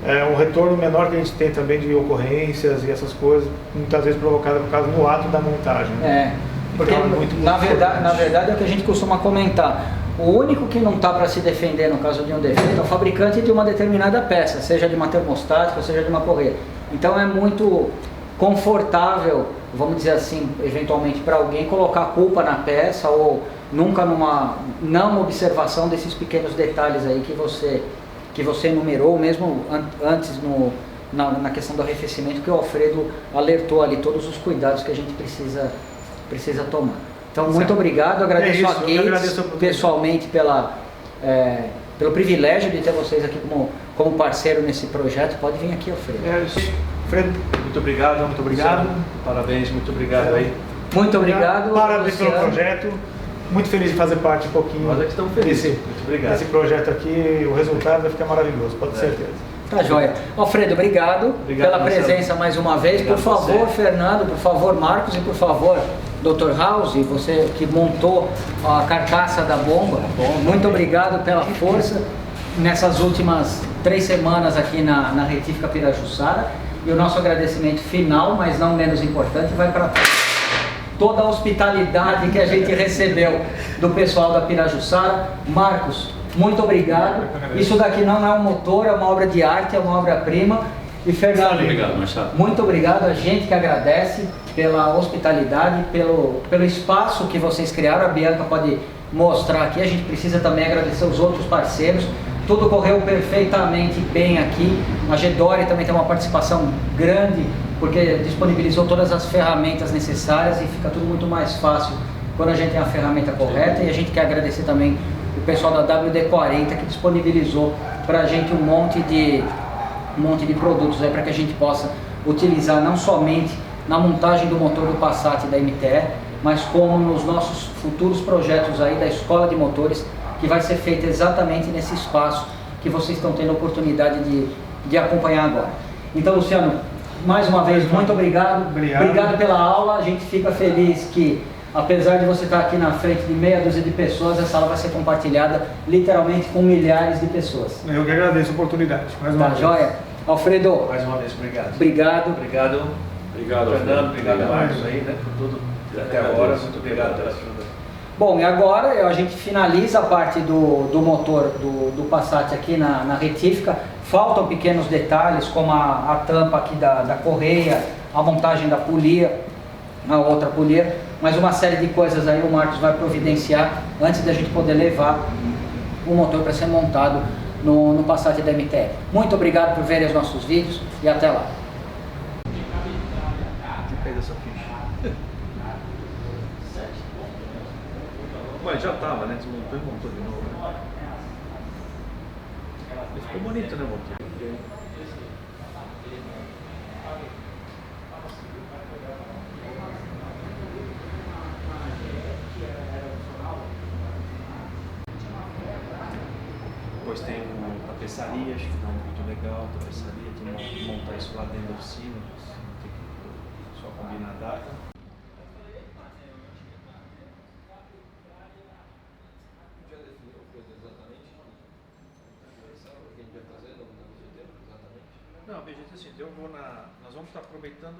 é um retorno menor que a gente tem também de ocorrências e essas coisas, muitas vezes provocadas, no caso, no ato da montagem. Né? Porque, então, na verdade, é o que a gente costuma comentar. O único que não está para se defender no caso de um defeito é o fabricante de uma determinada peça, seja de uma termostática ou seja de uma correia. Então é muito confortável, vamos dizer assim, eventualmente para alguém colocar a culpa na peça ou nunca numa não observação desses pequenos detalhes aí que você enumerou, mesmo antes na questão do arrefecimento, que o Alfredo alertou ali todos os cuidados que a gente precisa tomar. Então, muito obrigado, agradeço a Gates pessoalmente pelo privilégio de ter vocês aqui como parceiro nesse projeto. Pode vir aqui, Alfredo. Alfredo, muito obrigado, muito obrigado. Parabéns, muito obrigado aí. Muito obrigado. Parabéns pelo projeto. Muito feliz de fazer parte um pouquinho. Nós é que estamos felizes. Muito obrigado. Desse projeto aqui, o resultado vai ficar maravilhoso, pode ter certeza. Tá joia. Alfredo, obrigado pela presença mais uma vez. Por favor, Fernando, por favor, Marcos, e por favor, Dr. House, você que montou a carcaça da bomba, muito obrigado pela força nessas últimas 3 semanas aqui na Retífica Pirajussara. E o nosso agradecimento final, mas não menos importante, vai para toda a hospitalidade que a gente recebeu do pessoal da Pirajussara. Marcos, muito obrigado. Isso daqui não é um motor, é uma obra de arte, é uma obra-prima. E Fernando, muito obrigado, a gente que agradece pela hospitalidade, pelo espaço que vocês criaram. A Bianca pode mostrar aqui, a gente precisa também agradecer os outros parceiros. Tudo correu perfeitamente bem aqui. A Gedore também tem uma participação grande, porque disponibilizou todas as ferramentas necessárias e fica tudo muito mais fácil quando a gente tem a ferramenta correta. E a gente quer agradecer também o pessoal da WD-40 que disponibilizou para a gente um monte de produtos aí para que a gente possa utilizar não somente na montagem do motor do Passat da MTE, mas como nos nossos futuros projetos aí da Escola de Motores, que vai ser feito exatamente nesse espaço que vocês estão tendo a oportunidade de acompanhar agora. Então, Luciano, mais uma vez, muito obrigado. Obrigado pela aula. A gente fica feliz que, apesar de você estar aqui na frente de meia dúzia de pessoas, essa aula vai ser compartilhada literalmente com milhares de pessoas. Eu que agradeço a oportunidade. Mais uma vez. Joia? Alfredo. Mais uma vez, obrigado. Obrigado, Fernando. Obrigado, Marcos, aí, né, por tudo até agora. Muito obrigado pela ajuda. Bom, e agora a gente finaliza a parte do motor do Passat aqui na retífica. Faltam pequenos detalhes, como a tampa aqui da correia, a montagem da polia, a outra polia, mas uma série de coisas aí o Marcos vai providenciar antes da gente poder levar o motor para ser montado no Passat da MTE. Muito obrigado por verem os nossos vídeos e até lá. Mas já estava, né? Desmontou e montou de novo. Ele ficou bonito, né, motor? Depois tem tapeçaria, acho que dá um vídeo legal, tapeçaria, tem que montar isso lá dentro da oficina, tem que só combinar a data. Já definiu exatamente o que a gente vai fazer no VGT? Exatamente? Não, VGT assim, nós vamos estar aproveitando